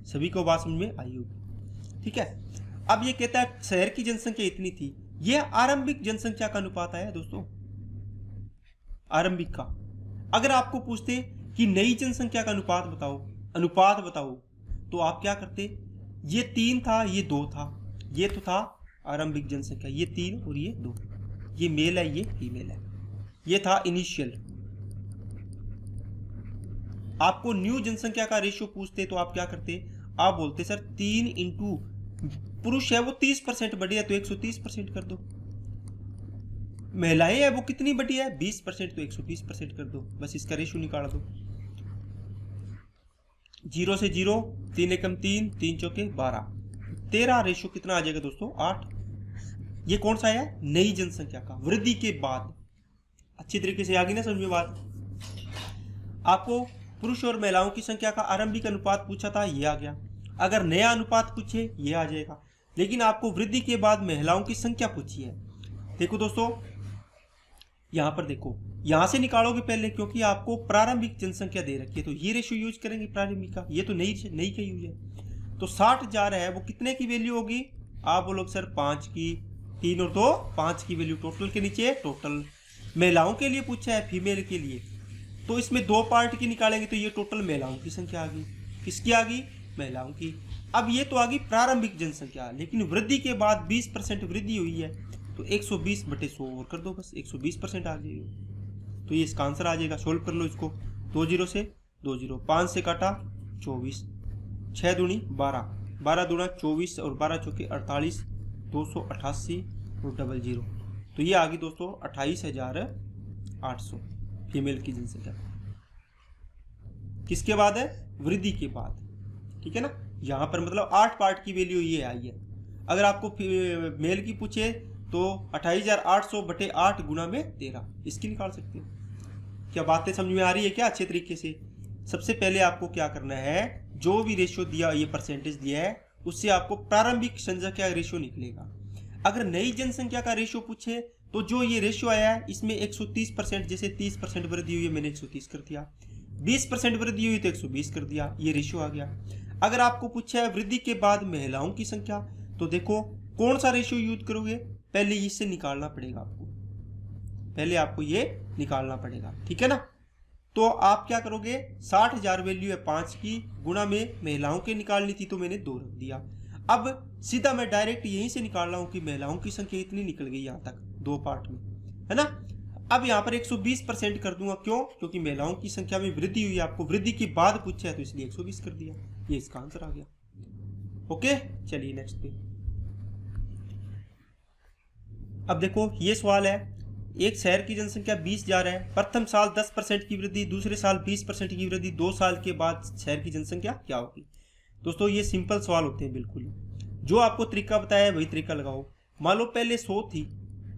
सभी को बात समझ में आई होगी, ठीक है। अब ये कहता है शहर की जनसंख्या इतनी थी, ये आरंभिक जनसंख्या का अनुपात आया दोस्तों, आरंभिक का। अगर आपको पूछते कि नई जनसंख्या का अनुपात बताओ, तो आप क्या करते, ये 3 था ये 2 था, ये तो था आरंभिक जनसंख्या, ये 3 और ये 2, ये मेल है ये फीमेल है, ये था इनिशियल। आपको न्यू जनसंख्या का रेशियो पूछते तो आप क्या करते, आप बोलते सर 3 इंटू पुरुष है वो 30% बढ़ी है तो 130% कर दो। महिलाएं है वो कितनी बढ़ी है 20% तो 120% कर दो। बस इसका रेशो निकाल दो। 0 से 0, 3 एकम 3, 3 चौके 12, 13 रेशो कितना आ जाएगा दोस्तों 8। ये कौन सा है नई जनसंख्या का वृद्धि के बाद। अच्छी तरीके से आ गई ना समझ में बात। आपको पुरुष और महिलाओं की संख्या का आरंभिक अनुपात पूछा था, ये आ गया। अगर नया अनुपात पूछे ये आ जाएगा। लेकिन आपको वृद्धि के बाद महिलाओं की संख्या पूछी है। देखो दोस्तों यहां पर देखो, यहां से निकालोगे पहले क्योंकि आपको प्रारंभिक जनसंख्या दे रखी है तो ये रेशियो यूज करेंगे प्रारंभिक का। ये तो नई का यूज है। तो 60,000 है वो कितने की वैल्यू होगी। आप बोलोगे सर 5 की, 3 और 2 5 की वैल्यू। टोटल के नीचे टोटल महिलाओं के लिए पूछा है, फीमेल के लिए, तो इसमें 2 पार्ट की निकालेंगे तो ये टोटल महिलाओं की संख्या आ गई। किसकी आ गई महिलाओं की। अब ये तो आ गई प्रारंभिक जनसंख्या। लेकिन वृद्धि के बाद 20% वृद्धि हुई है तो 120/100 और कर दो, बस 120% आ जाएगी। तो ये इसका आंसर आ जाएगा। सोल्व कर लो इसको। 2 0 से 2 0, 5 से काटा 24, 6 दूनी 12, 12 दूना 24 और 12 चौके 48, 288 और 00। तो ये आ गई दोस्तों 28,800 फीमेल की जनसंख्या। किसके बाद है वृद्धि के बाद। ठीक है ना। यहां पर मतलब 8 पार्ट की वैल्यू ये आई है। अगर आपको मेल की पूछे तो 28,800 बटे 8 गुना में 13 इसकी निकाल सकते हो। क्या बातें समझ में आ रही है क्या अच्छे तरीके से। सबसे पहले आपको क्या करना है, जो भी रेशियो दिया, ये परसेंटेज दिया है, उससे आपको प्रारंभिक जनसंख्या रेशियो निकलेगा। अगर नई जनसंख्या का रेशियो पूछे तो जो ये रेशियो आया है इसमें 130%, जैसे 30% वृद्धि हुई है मैंने 130 कर दिया, 20% वृद्धि हुई तो 120 कर दिया, ये रेशियो आ गया। अगर आपको पूछा है वृद्धि के बाद महिलाओं की संख्या तो देखो कौन सा रेशियो यूज करोगे, पहले इससे निकालना पड़ेगा आपको, पहले आपको ये निकालना पड़ेगा। ठीक है ना। तो आप क्या करोगे, 60,000 वैल्यू है 5 की, गुणा में महिलाओं के निकालनी थी तो मैंने 2 रख दिया। अब सीधा मैं डायरेक्ट यहीं से निकाल रहा हूं कि महिलाओं की संख्या इतनी निकल गई यहां तक 2 पार्ट में, है ना। अब यहां पर 120% कर दूंगा, क्यों, क्योंकि महिलाओं की संख्या में वृद्धि हुई, आपको वृद्धि के बाद पूछा है तो इसलिए 120 कर दिया। ये इसका आंसर आ गया। ओके चलिए नेक्स्ट पे। अब देखो ये सवाल है, एक शहर की जनसंख्या 20,000 है, प्रथम साल 10% की वृद्धि, दूसरे साल 20% की वृद्धि, 2 साल के बाद शहर की जनसंख्या क्या होगी। दोस्तों ये सिंपल सवाल होते हैं बिल्कुल, जो आपको तरीका बताया है वही तरीका लगाओ। मान लो पहले 100 थी,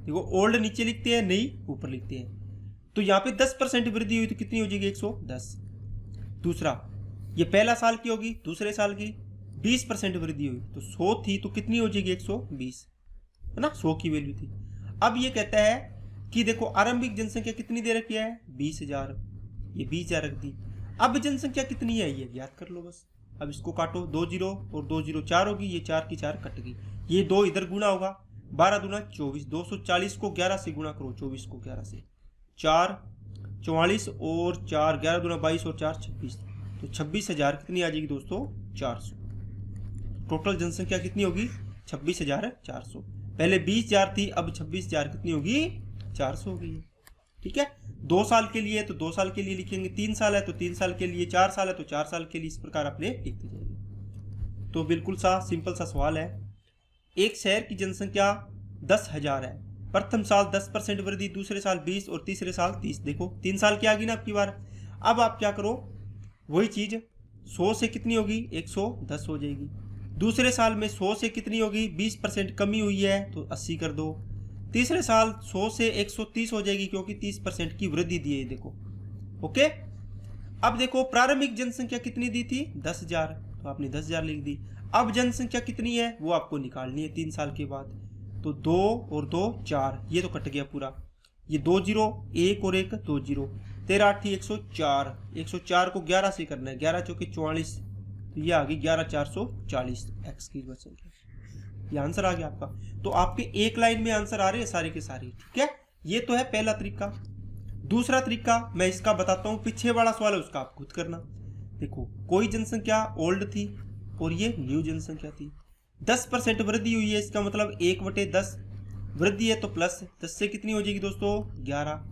देखो ओल्ड नीचे लिखते हैं, नई ऊपर लिखते हैं, तो यहाँ पे 10% वृद्धि हुई तो कितनी हो जाएगी 110। दूसरा ये पहला साल की होगी, दूसरे साल की 20% वृद्धि हुई तो 100 थी तो कितनी हो जाएगी 120, है ना, 100 की वैल्यू थी। अब ये कहता है कि देखो आरंभिक जनसंख्या कितनी दे रखी है 20,000, ये 20,000 रख दी। अब जनसंख्या कितनी है ये ज्ञात कर लो बस। अब इसको काटो, 2 0 और 2 0 4 होगी, ये 4 की 4 कट गई, ये 2 इधर गुना होगा, 12 दूना 24, 240 को 11 से गुना करो, 24 को 11 से, 4 44 और 4 11 दूना 22 और 4 26, तो 26,000 कितनी आ जाएगी दोस्तों 400। टोटल जनसंख्या कितनी होगी 26,400। पहले 20,000 थी, अब 26,000 कितनी होगी 400 होगी। ठीक है। 2 साल के लिए तो 2 साल के लिए लिखेंगे, 3 साल है तो 3 साल के लिए, 4 साल है तो 4 साल के लिए, इस प्रकार अपने लिखते जाएंगे। तो बिल्कुल सा सिंपल सा सवाल है। एक शहर की जनसंख्या 10,000 है, प्रथम साल 10% वृद्धि, दूसरे साल 20 और तीसरे साल 30। देखो 3 साल की आ गई ना आपकी बार। अब आप क्या करो, वही चीज 100 से कितनी होगी 110 हो जाएगी। दूसरे साल में 100 से कितनी होगी 20% कमी हुई है तो 80 कर दो। तीसरे साल 100 से 130 हो जाएगी क्योंकि 30% की वृद्धि दी है, देखो। ओके। अब देखो प्रारंभिक जनसंख्या कितनी दी थी 10,000, तो आपने 10,000 लिख दी। अब जनसंख्या कितनी है वो आपको निकालनी है 3 साल के बाद, तो 2 और 2 4, ये तो कट गया पूरा, ये 2 0 1 और 1 2 0, 13 8 104, 104 को 11 से करना है, 11 चौके 44, तो ये आ गई 11,440 एक्स की संख्या। ये आंसर आ गया आपका। तो आपके एक लाइन में आंसर आ रहे हैं सारे के सारे। ठीक है। ये तो है पहला तरीका। दूसरा तरीका मैं इसका बताता हूं, पीछे वाला सवाल है उसका आप खुद करना। देखो कोई जनसंख्या ओल्ड थी और ये न्यू जनसंख्या थी, 10% वृद्धि हुई है, इसका मतलब 1/10 वृद्धि है तो प्लस 10 से कितनी हो जाएगी दोस्तों 11।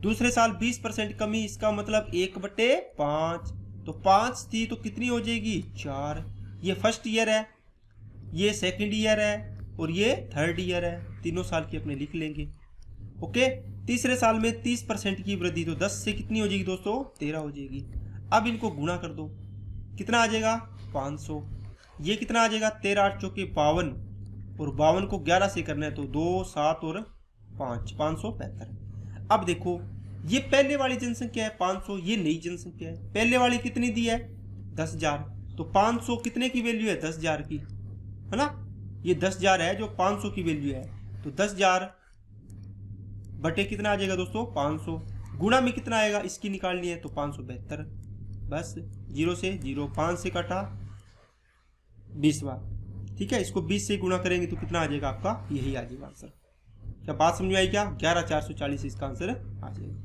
दूसरे साल 20% कमी, इसका मतलब 1/5, तो 5 थी तो कितनी हो जाएगी 4। ये फर्स्ट ईयर है, ये सेकंड ईयर है और ये थर्ड ईयर है, तीनों साल की अपने लिख लेंगे। ओके, तीसरे साल में 30% की वृद्धि, तो 10 से कितनी हो जाएगी दोस्तों, 13 हो जाएगी। अब इनको गुणा कर दो, कितना आ जाएगा 500। ये कितना आ जाएगा 13 8 चौके 52, और 52 को 11 से करना है तो 2 7 और 5 575। अब देखो ये पहले वाली जनसंख्या है 500, ये नई जनसंख्या है। पहले वाली कितनी दी है 10,000, तो 500 कितने की वैल्यू है 10,000 की, है ना। ये 10,000 है जो 500 की वैल्यू है, तो 10,000 बटे कितना आ जाएगा दोस्तों 500, गुणा में कितना आएगा इसकी निकालनी है तो 572। बस 0 से 0, 5 से काटा 20 बार, ठीक है। इसको 20 से गुणा करेंगे तो कितना आ जाएगा आपका, यही आ जाएगा आंसर। क्या बात समझ में आई क्या, 11,440 इसका आंसर आ जाएगा।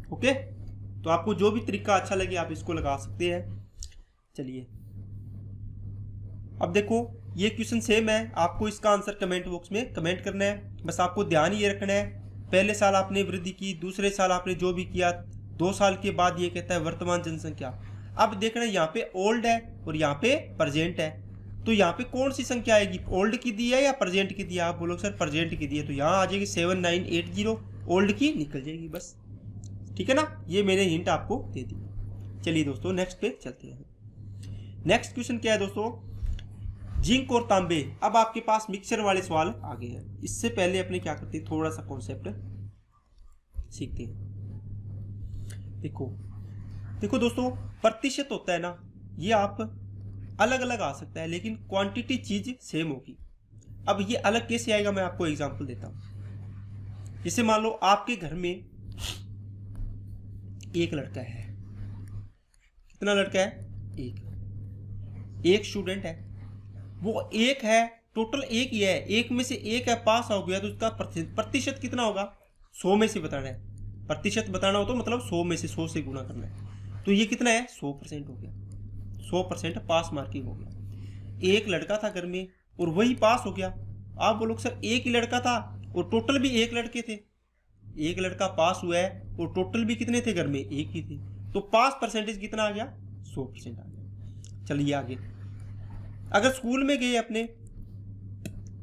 ओके, तो आपको जो भी तरीका अच्छा लगे आप इसको लगा सकते हैं। चलिए अब देखो ये क्वेश्चन सेम है, आपको इसका आंसर कमेंट बॉक्स में कमेंट करना है। बस आपको ध्यान ये रखना है, पहले साल आपने वृद्धि की, दूसरे साल आपने जो भी किया, 2 साल के बाद ये कहता है वर्तमान जनसंख्या। अब देखना है यहाँ पे ओल्ड है और यहाँ पे प्रेजेंट है, तो यहाँ पे कौन सी संख्या आएगी, ओल्ड की दी है या प्रेजेंट की दी है। आप बोलोगे सर प्रेजेंट की दी है, तो यहाँ आ जाएगी 7980, ओल्ड की निकल जाएगी बस, ठीक है ना। ये मैंने हिंट आपको दे दी। चलिए दोस्तों नेक्स्ट पे चलते हैं। नेक्स्ट क्वेश्चन क्या है दोस्तों, जिंक और तांबे। अब आपके पास मिक्सचर वाले सवाल आ गए हैं। इससे पहले अपने क्या करते हैं, थोड़ा सा कॉन्सेप्ट सीखते हैं। देखो दोस्तों, प्रतिशत होता है ना, ये आप अलग अलग आ सकता है लेकिन क्वांटिटी चीज सेम होगी। अब ये अलग कैसे आएगा, मैं आपको एग्जांपल देता हूं। जैसे मान लो आपके घर में एक लड़का है, कितना लड़का है, एक स्टूडेंट है, वो एक है, टोटल एक ही है, एक में से एक है पास हो गया, तो उसका प्रतिशत कितना होगा, 100 में से बताना है। प्रतिशत बताना हो तो मतलब 100 में से 100 से गुणा करना है, तो ये कितना है 100% हो गया, 100% पास मार्किंग हो गया। एक लड़का था घर में और वही पास हो गया। आप बोलोगे सर एक ही लड़का था और टोटल भी एक लड़के थे, एक लड़का पास हुआ है और टोटल भी कितने थे घर में, एक ही थे, तो पास परसेंटेज कितना आ गया 100% आ गया। चलिए आगे, अगर स्कूल में गए अपने,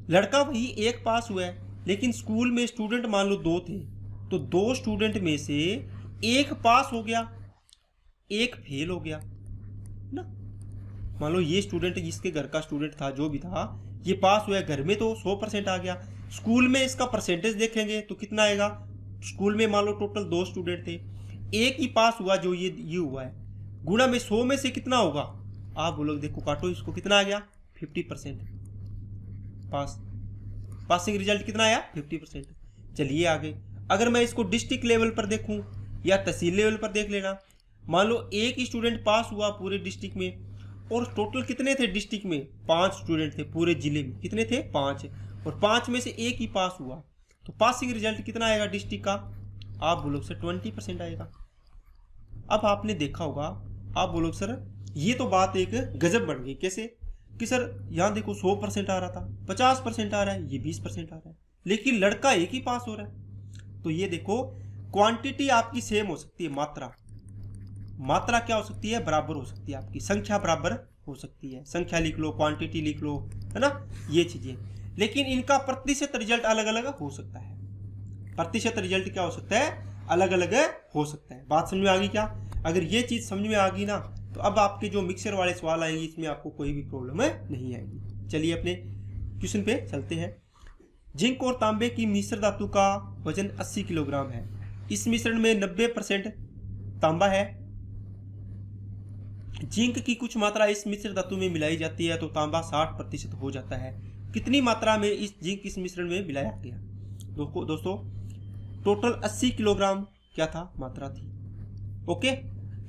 लड़का वही एक पास हुआ है लेकिन स्कूल में स्टूडेंट मान लो 2 थे, तो 2 स्टूडेंट में से एक पास हो गया, एक फेल हो गया ना। मान लो ये स्टूडेंट जिसके घर का स्टूडेंट था, जो भी था, ये पास हुआ है, घर में तो 100% आ गया, स्कूल में इसका परसेंटेज देखेंगे तो कितना आएगा। स्कूल में मान लो टोटल 2 स्टूडेंट थे, एक ही पास हुआ जो ये हुआ है, गुणा में 100 में से कितना होगा, आप बोलोगे देखो काटो इसको, कितना आ गया 50% पास, पासिंग रिजल्ट कितना आया 50%। चलिए आगे, अगर मैं इसको डिस्ट्रिक्ट लेवल पर देखूं या तहसील लेवल पर देख लेना, मान लो एक ही स्टूडेंट पास हुआ पूरे डिस्ट्रिक्ट में, और टोटल कितने थे डिस्ट्रिक्ट में, 5 स्टूडेंट थे पूरे जिले में, कितने थे 5, और 5 में से एक ही पास हुआ, तो पासिंग रिजल्ट कितना आएगा डिस्ट्रिक्ट का, आप बोलोगे सर 20% आएगा। अब आपने देखा होगा, आप बोलोगे सर ये तो बात एक गजब बन गई, कैसे कि सर यहाँ देखो 100% आ रहा था, 50% आ रहा है, ये 20% आ रहा है, लेकिन लड़का एक ही पास हो रहा है। तो ये देखो क्वांटिटी आपकी सेम हो सकती है, मात्रा क्या हो सकती है, बराबर हो सकती है, आपकी संख्या बराबर हो सकती है, संख्या लिख लो, क्वांटिटी लिख लो, है ना, ये चीजें, लेकिन इनका प्रतिशत रिजल्ट अलग अलग हो सकता है। प्रतिशत रिजल्ट क्या हो सकता है, अलग अलग हो सकता है। बात समझ में आ गई क्या, अगर ये चीज समझ में आ गई ना, तो अब आपके जो मिक्सर वाले सवाल आएंगे इसमें आपको कोई भी प्रॉब्लम नहीं आएगी। चलिए अपने क्वेश्चन पे चलते हैं। जिंक और तांबे की मिश्र धातु का वजन 80 किलोग्राम है। इस मिश्रण में 90% तांबा है। जिंक की कुछ मात्रा इस मिश्र धातु में मिलाई जाती है तो तांबा 60% हो जाता है। कितनी मात्रा में जिंक इस मिश्रण में मिलाया गया। दोस्तों टोटल 80 किलोग्राम क्या था, मात्रा थी। ओके,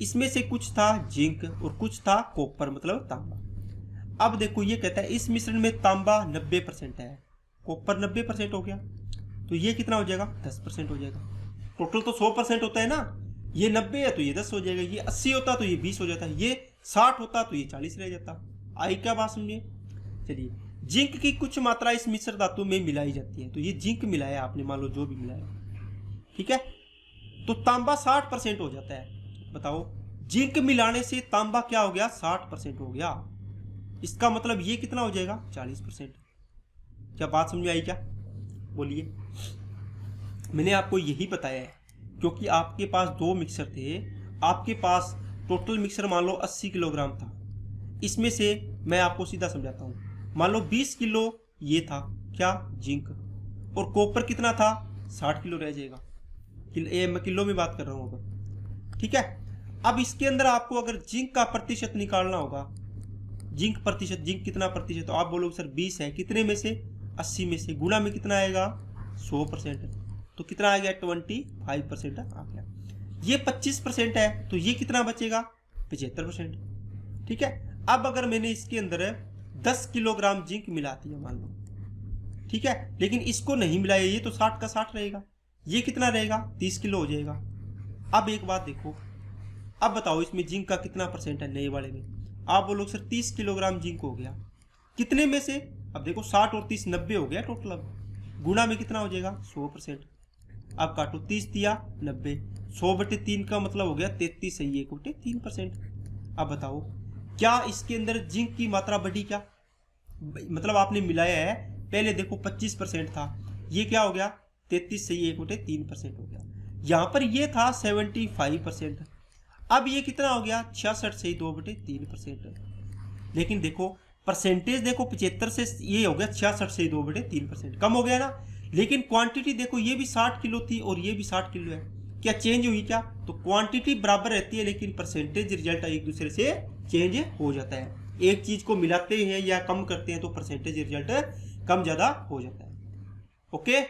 इसमें से कुछ था जिंक और कुछ था कॉपर मतलब तांबा। अब देखो ये कहता है इस मिश्रण में तांबा 90% है, कॉपर 90% हो गया, तो ये कितना हो जाएगा 10% हो जाएगा। टोटल तो 100% होता है ना, ये 90 है तो ये 10 हो जाएगा, ये 80 होता तो ये 20 हो जाता, ये 60 होता तो ये 40 रह जाता। आई क्या बात समझिए। चलिए, जिंक की कुछ मात्रा इस मिश्र धातु में मिलाई जाती है, तो ये जिंक मिलाया आपने, मान लो जो भी मिलाया, ठीक है, तो तांबा 60% हो जाता है। बताओ जिंक मिलाने से तांबा क्या हो गया 60% हो गया, इसका मतलब ये कितना हो जाएगा 40%। क्या बात समझ में आई क्या? बोलिए। मैंने आपको यही बताया है क्योंकि आपके पास 2 मिक्सर थे, आपके पास टोटल मिक्सर मान लो 80 किलोग्राम था। इसमें से मैं आपको सीधा समझाता हूँ, मान लो 20 किलो ये था क्या जिंक, और कॉपर कितना था 60 किलो रह जाएगा। मैं किलो में बात कर रहा हूँ अब, ठीक है। अब इसके अंदर आपको अगर जिंक का प्रतिशत निकालना होगा, जिंक प्रतिशत, जिंक कितना प्रतिशत, तो आप बोलोगे सर 20 है, कितने में से 80 में से, गुणा में कितना आएगा 100%, तो कितना आ गया 25% आ गया। ये 25% है तो ये कितना बचेगा 75%, ठीक है। अब अगर मैंने इसके अंदर 10 किलोग्राम जिंक मिला दिया मान लो, ठीक है, लेकिन इसको नहीं मिलाया, ये तो 60 का 60 रहेगा, ये कितना रहेगा 30 किलो हो जाएगा। अब एक बात देखो, अब बताओ इसमें जिंक का कितना परसेंट है नए वाले में, आप बोलोगे सर 30 किलोग्राम जिंक हो गया, कितने में से, अब देखो 60 और 30 90 हो गया टोटल, अब गुणा में कितना हो जाएगा 100%। अब काटो 30 दिया 90, 100/3 का मतलब हो गया 33 सही 1/3%। अब बताओ क्या इसके अंदर जिंक की मात्रा बढ़ी क्या, मतलब आपने मिलाया है, पहले देखो 25% था, ये क्या हो गया 33 सही 1/3% हो गया। यहाँ पर ये था 75%, अब ये कितना हो गया 66 सही 2/3%। लेकिन देखो परसेंटेज देखो 75 से ये हो गया 66 से 2/3%, कम हो गया ना। लेकिन क्वांटिटी देखो ये भी 60 किलो थी और ये भी 60 किलो है, क्या चेंज हुई क्या? तो क्वांटिटी बराबर रहती है लेकिन परसेंटेज रिजल्ट एक दूसरे से चेंज हो जाता है। एक चीज को मिलाते हैं या कम करते हैं तो परसेंटेज रिजल्ट कम ज्यादा हो जाता है। ओके,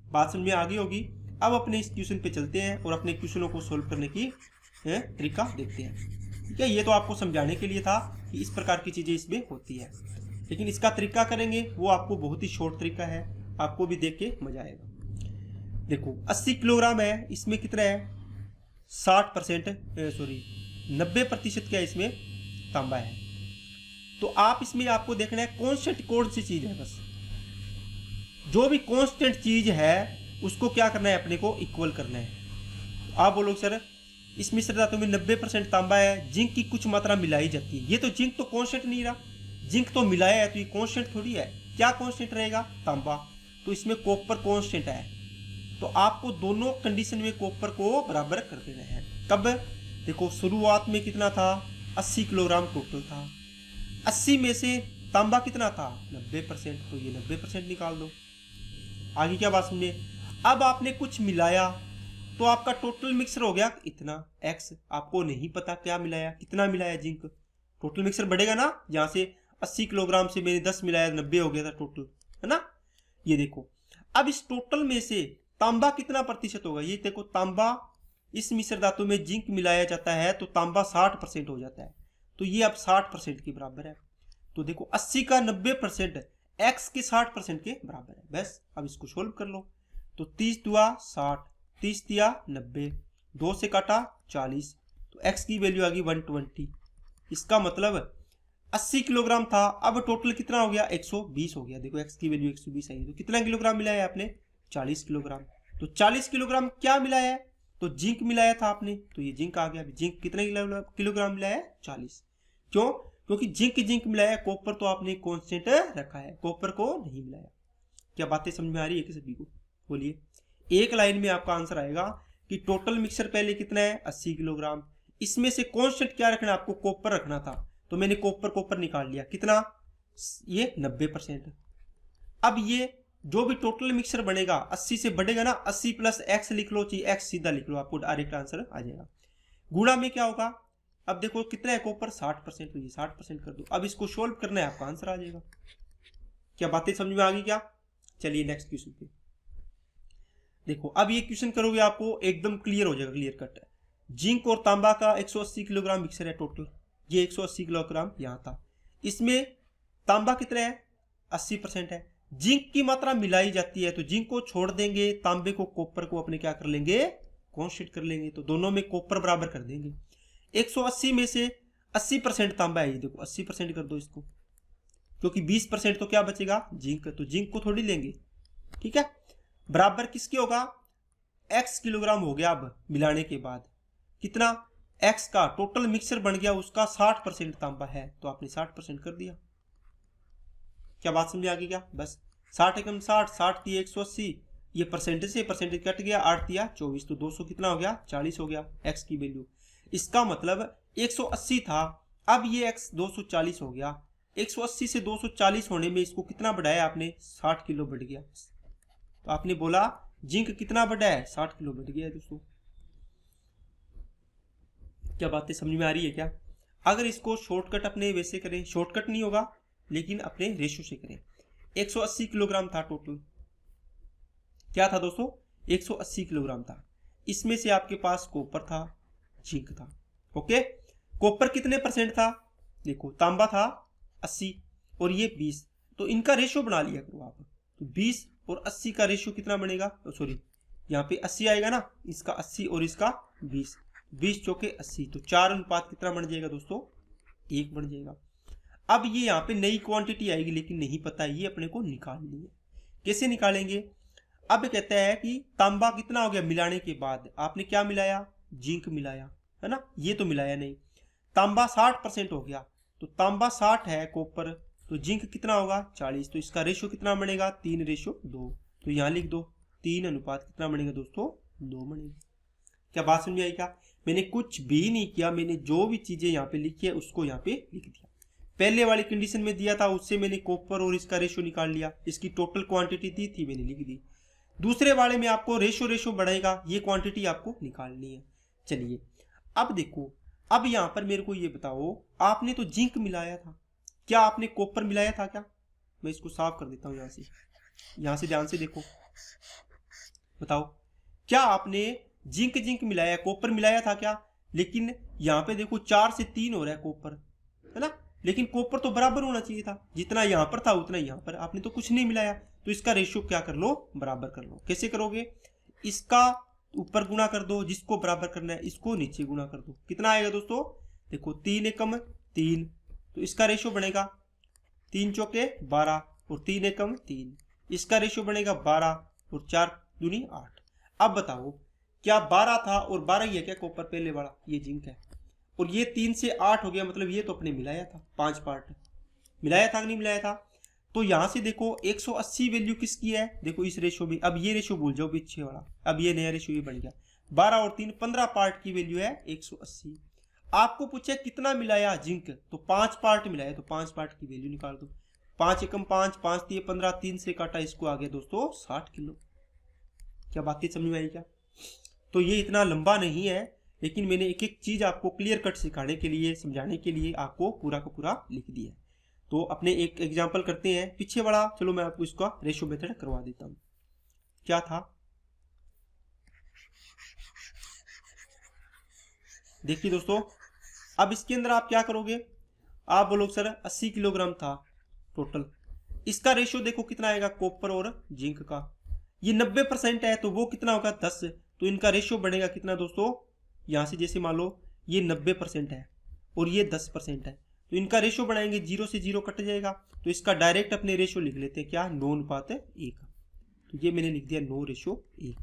बात समझ में आ गई होगी। अब अपने इस क्वेश्चन पे चलते हैं और अपने क्वेश्चनों को सोल्व करने की तरीका देखते हैं, ठीक है। ये तो आपको समझाने के लिए था कि इस प्रकार की चीजें इसमें होती है, लेकिन इसका तरीका करेंगे वो आपको बहुत ही शॉर्ट तरीका है, आपको भी देख के मजा आएगा। देखो 80 किलोग्राम है, इसमें कितना है 60% सॉरी 90% क्या इसमें तांबा है। तो आप इसमें आपको देखना है कांस्टेंट कौन सी चीज है, बस जो भी कांस्टेंट चीज है उसको क्या करना है अपने को इक्वल करना है। आप बोलोगे सर इस मिश्र धातु में 90% तांबा है, जिंक की कुछ मात्रा मिलाई जाती है, ये तो जिंक तो कांस्टेंट नहीं रहा, जिंक तो मिलाया है तो ये कांस्टेंट थोड़ी है, क्या कांस्टेंट रहेगा तांबा, तो इसमें कॉपर कांस्टेंट है। तो आपको दोनों कंडीशन में कॉपर को बराबर कर देना है। कब? देखो शुरुआत में कितना था 80 किलोग्राम टोटल था, 80 में से तांबा कितना था 90%, तो ये 90% निकाल दो। आगे क्या बात समझे? अब आपने कुछ मिलाया तो आपका टोटल मिक्सर हो गया इतना x, आपको नहीं पता क्या मिलाया, कितना मिलाया जिंक, टोटल मिक्सर बढ़ेगा ना, जहां से 80 किलोग्राम से मैंने 10 मिलाया 90 हो गया था टोटल, है ना। ये देखो अब इस टोटल में से तांबा कितना प्रतिशत होगा, ये देखो तांबा इस मिश्र धातु में जिंक मिलाया जाता है तो तांबा 60% हो जाता है, तो ये अब 60% के बराबर है। तो देखो 80 का 90% x के 60% के बराबर है। बस अब इसको सोल्व कर लो, तो 30 दुआ 60, 30 दिया 90, 2 से काटा 40, तो x की वैल्यू आ गई 120। इसका मतलब 80 किलोग्राम था, अब टोटल कितना हो गया 120 हो गया। देखो x की वैल्यू 120 आई, तो कितना किलोग्राम मिलाया है आपने 40 किलोग्राम। तो 40 किलोग्राम क्या मिलाया है, तो जिंक मिलाया था आपने, तो ये जिंक आ गया। जिंक कितने किलोग्राम मिलाया है 40, क्यों? क्योंकि जिंक मिलाया है, कॉपर तो आपने कांस्टेंट रखा है, कॉपर को नहीं मिलाया। क्या बातें समझ में आ रही है कि सभी को? बोलिए। एक लाइन में आपका आंसर आएगा कि टोटल मिक्सर पहले कितना है 80 किलोग्राम, इसमें से कांस्टेंट क्या रखना, आपको कॉपर रखना था, तो मैंने कॉपर निकाल लिया, कितना ये 90%। अब ये जो भी टोटल मिक्सर बनेगा 80 से बढ़ेगा ना, 80 प्लस x लिख लो, चाहिए x सीधा लिख लो, आपको डायरेक्ट आंसर आ जाएगा। गुणा में क्या होगा, अब देखो कितना है कॉपर 60%, तो ये 60% कर दो। अब इसको सोल्व करना है, आपका आंसर आ जाएगा। क्या बातें समझ में आ गई क्या? चलिए नेक्स्ट क्वेश्चन पे देखो। अब ये क्वेश्चन करोगे आपको एकदम क्लियर हो जाएगा, क्लियर कट है। जिंक और तांबा का 180 किलोग्राम मिक्सर है टोटल, ये 180 किलोग्राम यहाँ था, इसमें तांबा कितना है 80% है, जिंक की मात्रा मिलाई जाती है, तो जिंक को छोड़ देंगे, तांबे को कॉपर को अपने क्या कर लेंगे कांस्टेंट कर लेंगे, तो दोनों में कॉपर बराबर कर देंगे। 180 में से 80% तांबा है, ये देखो 80% कर दो इसको, क्योंकि 20% तो क्या बचेगा जिंक, तो जिंक को थोड़ी लेंगे, ठीक है। बराबर किसके होगा x किलोग्राम हो गया। अब मिलाने के बाद कितना x का टोटल मिक्सर बन गया, उसका 60% तांबा है, तो आपने 60% कर दिया। क्या बात समझ आ गई क्या? बस 60 एकम 60, 60 थी 180, ये परसेंटेज से परसेंटेज कट गया, 8 दिया 24, तो 200 कितना हो गया? 40 हो गया x की वैल्यू। इसका मतलब 180 था, अब ये x 240 हो गया। 180 से 240 होने में इसको कितना बढ़ाया आपने? 60 किलो बढ़ गया। तो आपने बोला जिंक कितना बढ़ा है? 60 किलो बढ़ गया है दोस्तों। क्या बातें समझ में आ रही है क्या? अगर इसको शॉर्टकट अपने वैसे करें, शॉर्टकट नहीं होगा लेकिन अपने रेशो से करें। 180 किलोग्राम था टोटल, क्या था दोस्तों? 180 किलोग्राम था। इसमें से आपके पास कॉपर था, जिंक था। ओके, कॉपर कितने परसेंट था? देखो तांबा था 80 और ये 20, तो इनका रेशो बना लिया करो आप। तो 20 और 80 का रेशो कितना बनेगा? सॉरी, यहाँ पे 80 आएगा ना, इसका 80 और इसका 20, 20 चौके 80, तो 4 अनुपात कितना बन जाएगा दोस्तों? 1 बन जाएगा। अब ये यहाँ पे नई क्वांटिटी आएगी लेकिन नहीं पता, ये अपने को निकालनी है। कैसे निकालेंगे? अब कहता है कि तांबा कितना हो गया मिलाने के बाद? आपने क्या मिलाया? जिंक मिलाया, है ना? ये तो मिलाया नहीं। तांबा 60% हो गया, तो तांबा 60 है कॉपर, तो जिंक कितना होगा? 40, तो इसका रेशो कितना बनेगा? 3:2। तो यहाँ लिख दो 3 अनुपात कितना बनेगा दोस्तों? 2 बनेगा। क्या बात समझ आई क्या? मैंने कुछ भी नहीं किया, मैंने जो भी चीजें यहाँ पे लिखी है उसको यहाँ पे लिख दिया। पहले वाली कंडीशन में दिया था उससे मैंने कॉपर और इसका रेशो निकाल लिया, इसकी टोटल क्वांटिटी दी थी मैंने लिख दी। दूसरे वाले में आपको रेशो बढ़ेगा, ये क्वांटिटी आपको निकालनी है। चलिए अब देखो, अब यहाँ पर मेरे को ये बताओ, आपने तो जिंक मिलाया था, क्या आपने कॉपर मिलाया था क्या? मैं इसको साफ कर देता हूँ यहाँ से ध्यान से देखो, बताओ क्या आपने जिंक मिलाया, कॉपर मिलाया था क्या? लेकिन यहाँ पे देखो 4 से 3 हो रहा है कॉपर, है ना? लेकिन कॉपर तो बराबर होना चाहिए था, जितना यहाँ पर था उतना यहाँ पर। आपने तो कुछ नहीं मिलाया, तो इसका रेशियो क्या कर लो? बराबर कर लो। कैसे करोगे? इसका ऊपर गुणा कर दो, जिसको बराबर करना है इसको नीचे गुणा कर दो। कितना आएगा दोस्तों? देखो 3 एकम 3, तो इसका रेशियो बनेगा 3 चौके 12 और 3 एकम 3, इसका रेशियो बनेगा 12 और 4 दूनी 8। अब बताओ क्या 12 था और 12 ही है क्या कॉपर? पहले वाला ये जिंक है, और ये 3 से 8 हो गया, मतलब ये तो अपने मिलाया था, 5 पार्ट मिलाया था कि नहीं मिलाया था? तो यहां से देखो 180 वैल्यू किसकी है? देखो इस रेशो में, अब ये रेशो भूल जाओ पीछे वाला, अब ये नया रेशो ये बन गया 12 और 3 15 पार्ट की वैल्यू है 180। आपको पूछे कितना मिलाया जिंक, तो 5 पार्ट मिलाया, तो 5 पार्ट की वैल्यू निकाल दो। 5 एकम 5, 5 दिए 15, 3 से काटा, इसको आ गया दोस्तों 60 किलो। क्या बातें समझ में आई क्या? तो ये इतना लंबा नहीं है, लेकिन मैंने एक एक चीज आपको क्लियर कट सिखाने के लिए, समझाने के लिए आपको पूरा का पूरा लिख दिया है। तो अपने एक एग्जांपल करते हैं पीछे वाला। चलो मैं आपको इसका रेशो मेथड करवा देता हूं। क्या था? देखिए दोस्तों, अब इसके अंदर आप क्या करोगे? आप बोलो सर 80 किलोग्राम था टोटल, इसका रेशियो देखो कितना आएगा कॉपर और जिंक का? ये 90% है, तो वो कितना होगा 10, तो इनका रेशियो बढ़ेगा कितना दोस्तों? यहां से जैसे मान लो ये 90% है और ये 10% है, तो इनका रेशियो बढ़ाएंगे, 0 से 0 कट जाएगा, तो इसका डायरेक्ट अपने रेशियो लिख लेते हैं, क्या? 9:1। तो ये मैंने लिख दिया 9:1।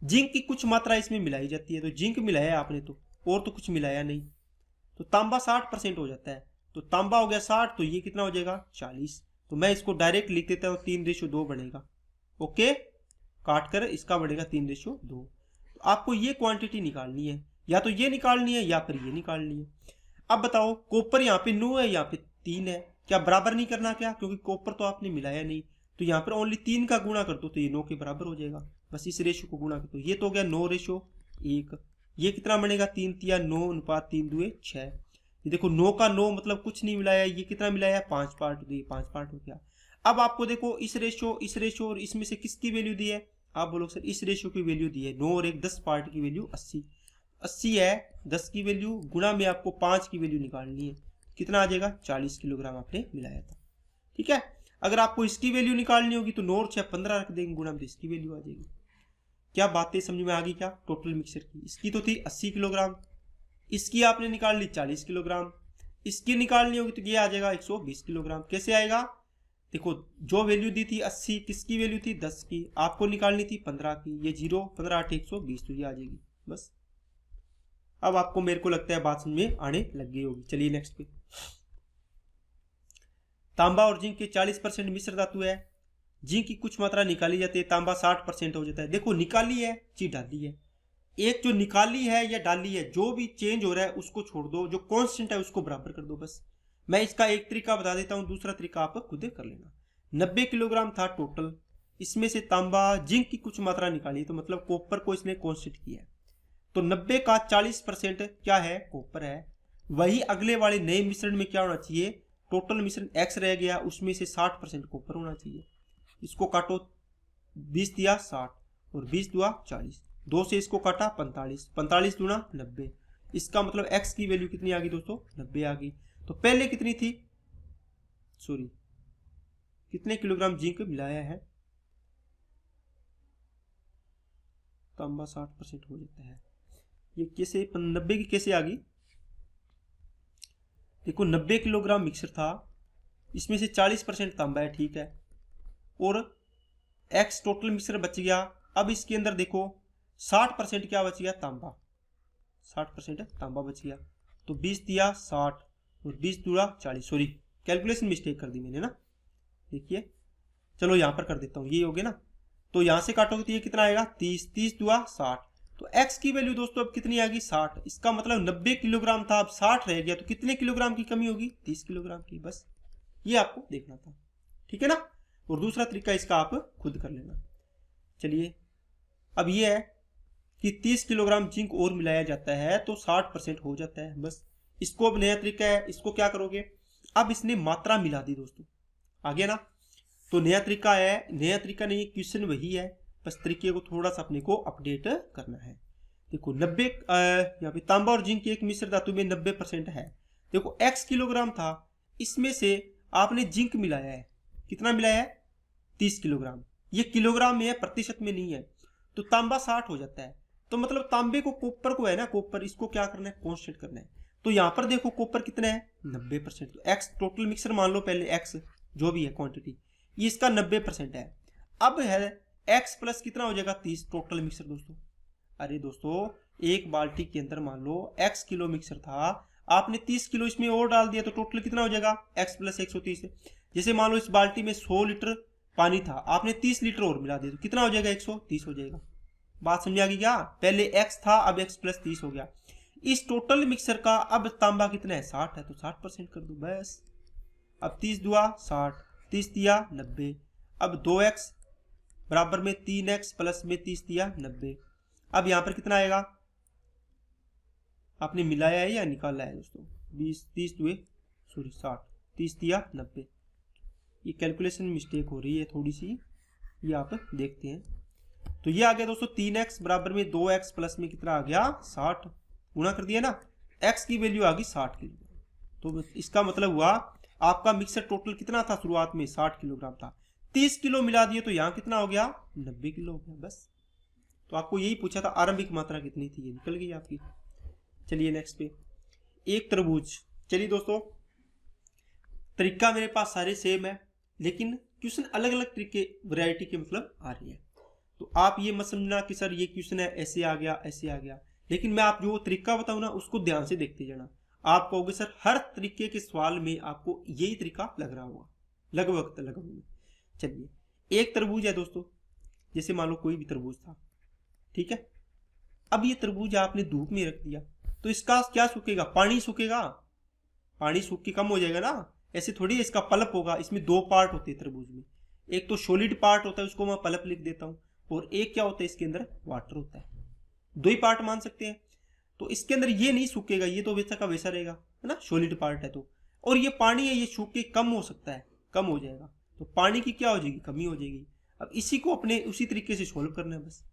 जिंक की कुछ मात्रा इसमें मिलाई जाती है, तो जिंक मिलाया आपने तो, और तो कुछ मिलाया नहीं, तो तांबा 60% हो जाता है, तो तांबा हो गया 60, तो ये कितना हो जाएगा 40। तो मैं इसको डायरेक्ट लिख देता हूँ 3:2 बनेगा। ओके, काट कर इसका बढ़ेगा 3:2। तो आपको ये क्वांटिटी निकालनी है, या तो ये निकालनी है या फिर ये निकालनी है। अब बताओ कॉपर यहाँ पे 9 है, यहाँ पे 3 है, क्या बराबर नहीं करना क्या? क्योंकि कॉपर तो आपने मिलाया नहीं, तो यहाँ पर ओनली 3 का गुणा कर दो, तो ये 9 के बराबर हो जाएगा। बस इस रेशो को गुणा कर दो, ये तो हो गया 9:1। ये कितना बनेगा? 3 तिया 9:3 2 6। ये देखो 9 का 9 मतलब कुछ नहीं मिलाया, ये कितना मिलाया? 5 पार्ट, तो ये 5 पार्ट हो गया। अब आपको देखो इस रेशो और इसमें से किसकी वैल्यू दी है? आप बोलो सर इस रेशो की वैल्यू दी है 9 और 1 10 पार्ट की वैल्यू 80 है, 10 की वैल्यू गुणा में आपको 5 की वैल्यू निकालनी है, कितना आ जाएगा? 40 किलोग्राम आपने मिलाया था। ठीक है, अगर आपको इसकी वैल्यू निकालनी होगी तो 9 और 6 15 रख देंगे गुणा में, इसकी वैल्यू आ जाएगी। क्या बातें समझ में आ गई क्या? टोटल मिक्सर की इसकी तो थी 80 किलोग्राम, इसकी आपने निकाल ली 40 किलोग्राम, इसकी निकालनी होगी तो ये आ जाएगा 120 किलोग्राम। कैसे आएगा? देखो जो वैल्यू दी थी 80, किसकी वैल्यू थी? 10 की, आपको निकालनी थी 15 की, ये 0 15 8 120, तो ये आ जाएगी। बस अब आपको मेरे को लगता है बात समझ में आने लग गई होगी। चलिए नेक्स्ट पे, तांबा और जिंक के 40% मिश्र धातु है, जिंक की कुछ मात्रा निकाली जाती है, तांबा 60% हो जाता है। देखो निकाली है चीज डाली है, एक जो निकाली है या डाली है, जो भी चेंज हो रहा है उसको छोड़ दो, जो कांस्टेंट है उसको बराबर कर दो बस। मैं इसका एक तरीका बता देता हूं, दूसरा तरीका आप खुद कर लेना। 90 किलोग्राम था टोटल, इसमें से तांबा जिंक की कुछ मात्रा निकाली, तो मतलब कॉपर को इसने कांस्टेंट किया है। तो 90 का 40% क्या है, कॉपर है। वही अगले वाले नए मिश्रण में क्या होना चाहिए, टोटल मिश्रण एक्स रह गया, उसमें से 60% कॉपर होना चाहिए। इसको काटो, 20 दिया 60 और 20 दुआ 40, 2 से इसको काटा 45, 45 दूना 90। इसका मतलब एक्स की वैल्यू कितनी आ गई दोस्तों, 90 आ गई। तो पहले कितनी थी, सॉरी कितने किलोग्राम जिंक मिलाया है, तांबा 60% हो जाता है। ये कैसे 90 की कैसे आ गई, देखो 90 किलोग्राम मिक्सर था, इसमें से 40% तांबा है, ठीक है, और एक्स टोटल मिक्सर बच गया। अब इसके अंदर देखो 60% क्या बच गया, तांबा, 60% तांबा बच गया। तो 20 दिया 60 और 20 दूरा 40, सॉरी कैलकुलेशन मिस्टेक कर दी मैंने ना, देखिए चलो यहां पर कर देता हूं, ये हो गया ना। तो यहां से काटोगे तो ये कितना आएगा, 30, 30 दुआ 60। तो x की वैल्यू दोस्तों अब कितनी आ गई, 60। इसका मतलब 90 किलोग्राम था, अब 60 रह गया, तो कितने किलोग्राम की कमी होगी, 30 किलोग्राम की। बस ये आपको देखना था, ठीक है ना। और दूसरा तरीका इसका आप खुद कर लेना। चलिए अब ये है कि 30 किलोग्राम जिंक और मिलाया जाता है तो 60% हो जाता है, बस। इसको अब नया तरीका है, इसको क्या करोगे, अब इसने मात्रा मिला दी दोस्तों, आ गया ना। तो नया तरीका है, नया तरीका नहीं, क्वेश्चन वही है, बस तरीके को थोड़ा सा अपने को अपडेट करना है। देखो 90 यहाँ पे तांबा और जिंक की एक मिश्र धातु में 90% है। देखो x किलोग्राम था, इसमें से आपने जिंक मिलाया है, कितना मिलाया है, 30 किलोग्राम। ये किलोग्राम में है, प्रतिशत में नहीं है। तो तांबा 60 हो जाता है, तो मतलब तांबे को, कॉपर को है ना, कॉपर इसको क्या करना है, कांस्टेंट करना है। तो यहाँ पर देखो कॉपर कितना है, 90%। तो x टोटल मिक्सर मान लो पहले, x जो भी है क्वांटिटी, ये इसका 90% है। अब है x प्लस कितना हो जाएगा, 30 टोटल मिक्सर दोस्तों। अरे दोस्तों एक बाल्टी के अंदर मान लो x किलो मिक्सर था, आपने 30 किलो इसमें और डाल दिया, तो टोटल कितना हो जाएगा, x प्लस 130 है। जैसे मान लो इस बाल्टी में 100 लीटर पानी था, आपने 30 लीटर और मिला दिया, तो कितना हो जाएगा, 130 हो जाएगा। बात समझ आ गई क्या, पहले x था, अब x प्लस 30 हो गया। इस टोटल मिक्सर का अब तांबा कितना है, 60 है, तो 60% कर दो बस। अब 30 दुआ 60, 30 दिया 90। अब 2x बराबर में 3x प्लस में 30 दिया 90। अब यहां पर कितना आएगा, आपने मिलाया है या निकाला है दोस्तों, 20 30 दुए सॉरी 60, 30 दिया 90। ये कैलकुलेशन मिस्टेक हो रही है थोड़ी सी, ये आप देखते हैं। तो ये आ गया दोस्तों 3x बराबर में 2x प्लस में कितना आ गया, 60, गुणा कर दिया ना, x की वैल्यू आ गई 60 किलोग्राम। तो इसका मतलब हुआ आपका मिक्सर टोटल कितना था, शुरुआत में 60 किलोग्राम था, 30 किलो मिला दिए तो यहाँ कितना हो गया, 90 किलो हो गया, बस। तो आपको यही पूछा था आरंभिक मात्रा कितनी थी, ये निकल गई आपकी। चलिए नेक्स्ट पे, एक तरबूज। चलिए दोस्तों तरीका मेरे पास सारे सेम है, लेकिन क्वेश्चन अलग अलग तरीके वैरायटी के मतलब आ रही है। तो आप ये मत समझना कि सर ये क्वेश्चन है ऐसे आ गया ऐसे आ गया, लेकिन मैं आप जो तरीका बताऊं ना उसको ध्यान से देखते जाना। आप कहोगे सर हर तरीके के सवाल में आपको यही तरीका लग रहा होगा, लगभग। चलिए एक तरबूज है दोस्तों, जैसे मान लो कोई भी तरबूज था, ठीक है। अब ये तरबूज आपने धूप में रख दिया, तो इसका क्या सूखेगा, पानी सूखेगा, पानी सूख के कम हो जाएगा ना। ऐसे थोड़ी इसका पल्प होगा, इसमें दो पार्ट होते हैं तरबूज में, एक तो सॉलिड पार्ट होता है उसको मैं पल्प लिख देता हूं, और एक क्या होता है इसके अंदर वाटर होता है, दो ही पार्ट मान सकते हैं। तो इसके अंदर ये नहीं सूखेगा, ये तो वैसा का वैसा रहेगा, है ना, सॉलिड पार्ट है तो। और ये पानी है, ये सूख के कम हो सकता है, कम हो जाएगा, तो पानी की क्या हो जाएगी, कमी हो जाएगी। अब इसी को अपने उसी तरीके से सोल्व करना है, बस।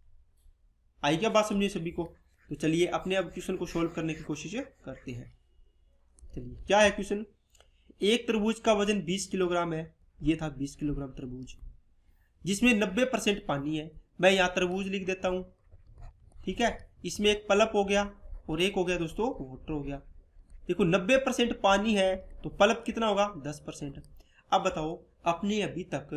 आई क्या बात समझिए सभी को। तो चलिए अपने अब क्वेश्चन को सोल्व करने की कोशिश करते हैं। चलिए क्या है क्वेश्चन, एक तरबूज का वजन 20 किलोग्राम है, ये था 20 किलोग्राम तरबूज, जिसमें 90% पानी है। मैं यहाँ तरबूज लिख देता हूँ, ठीक है। इसमें एक पल्प हो गया और एक हो गया दोस्तों वाटर हो गया। देखो 90% पानी है तो पल्प कितना होगा, 10%। अब बताओ अपने अभी तक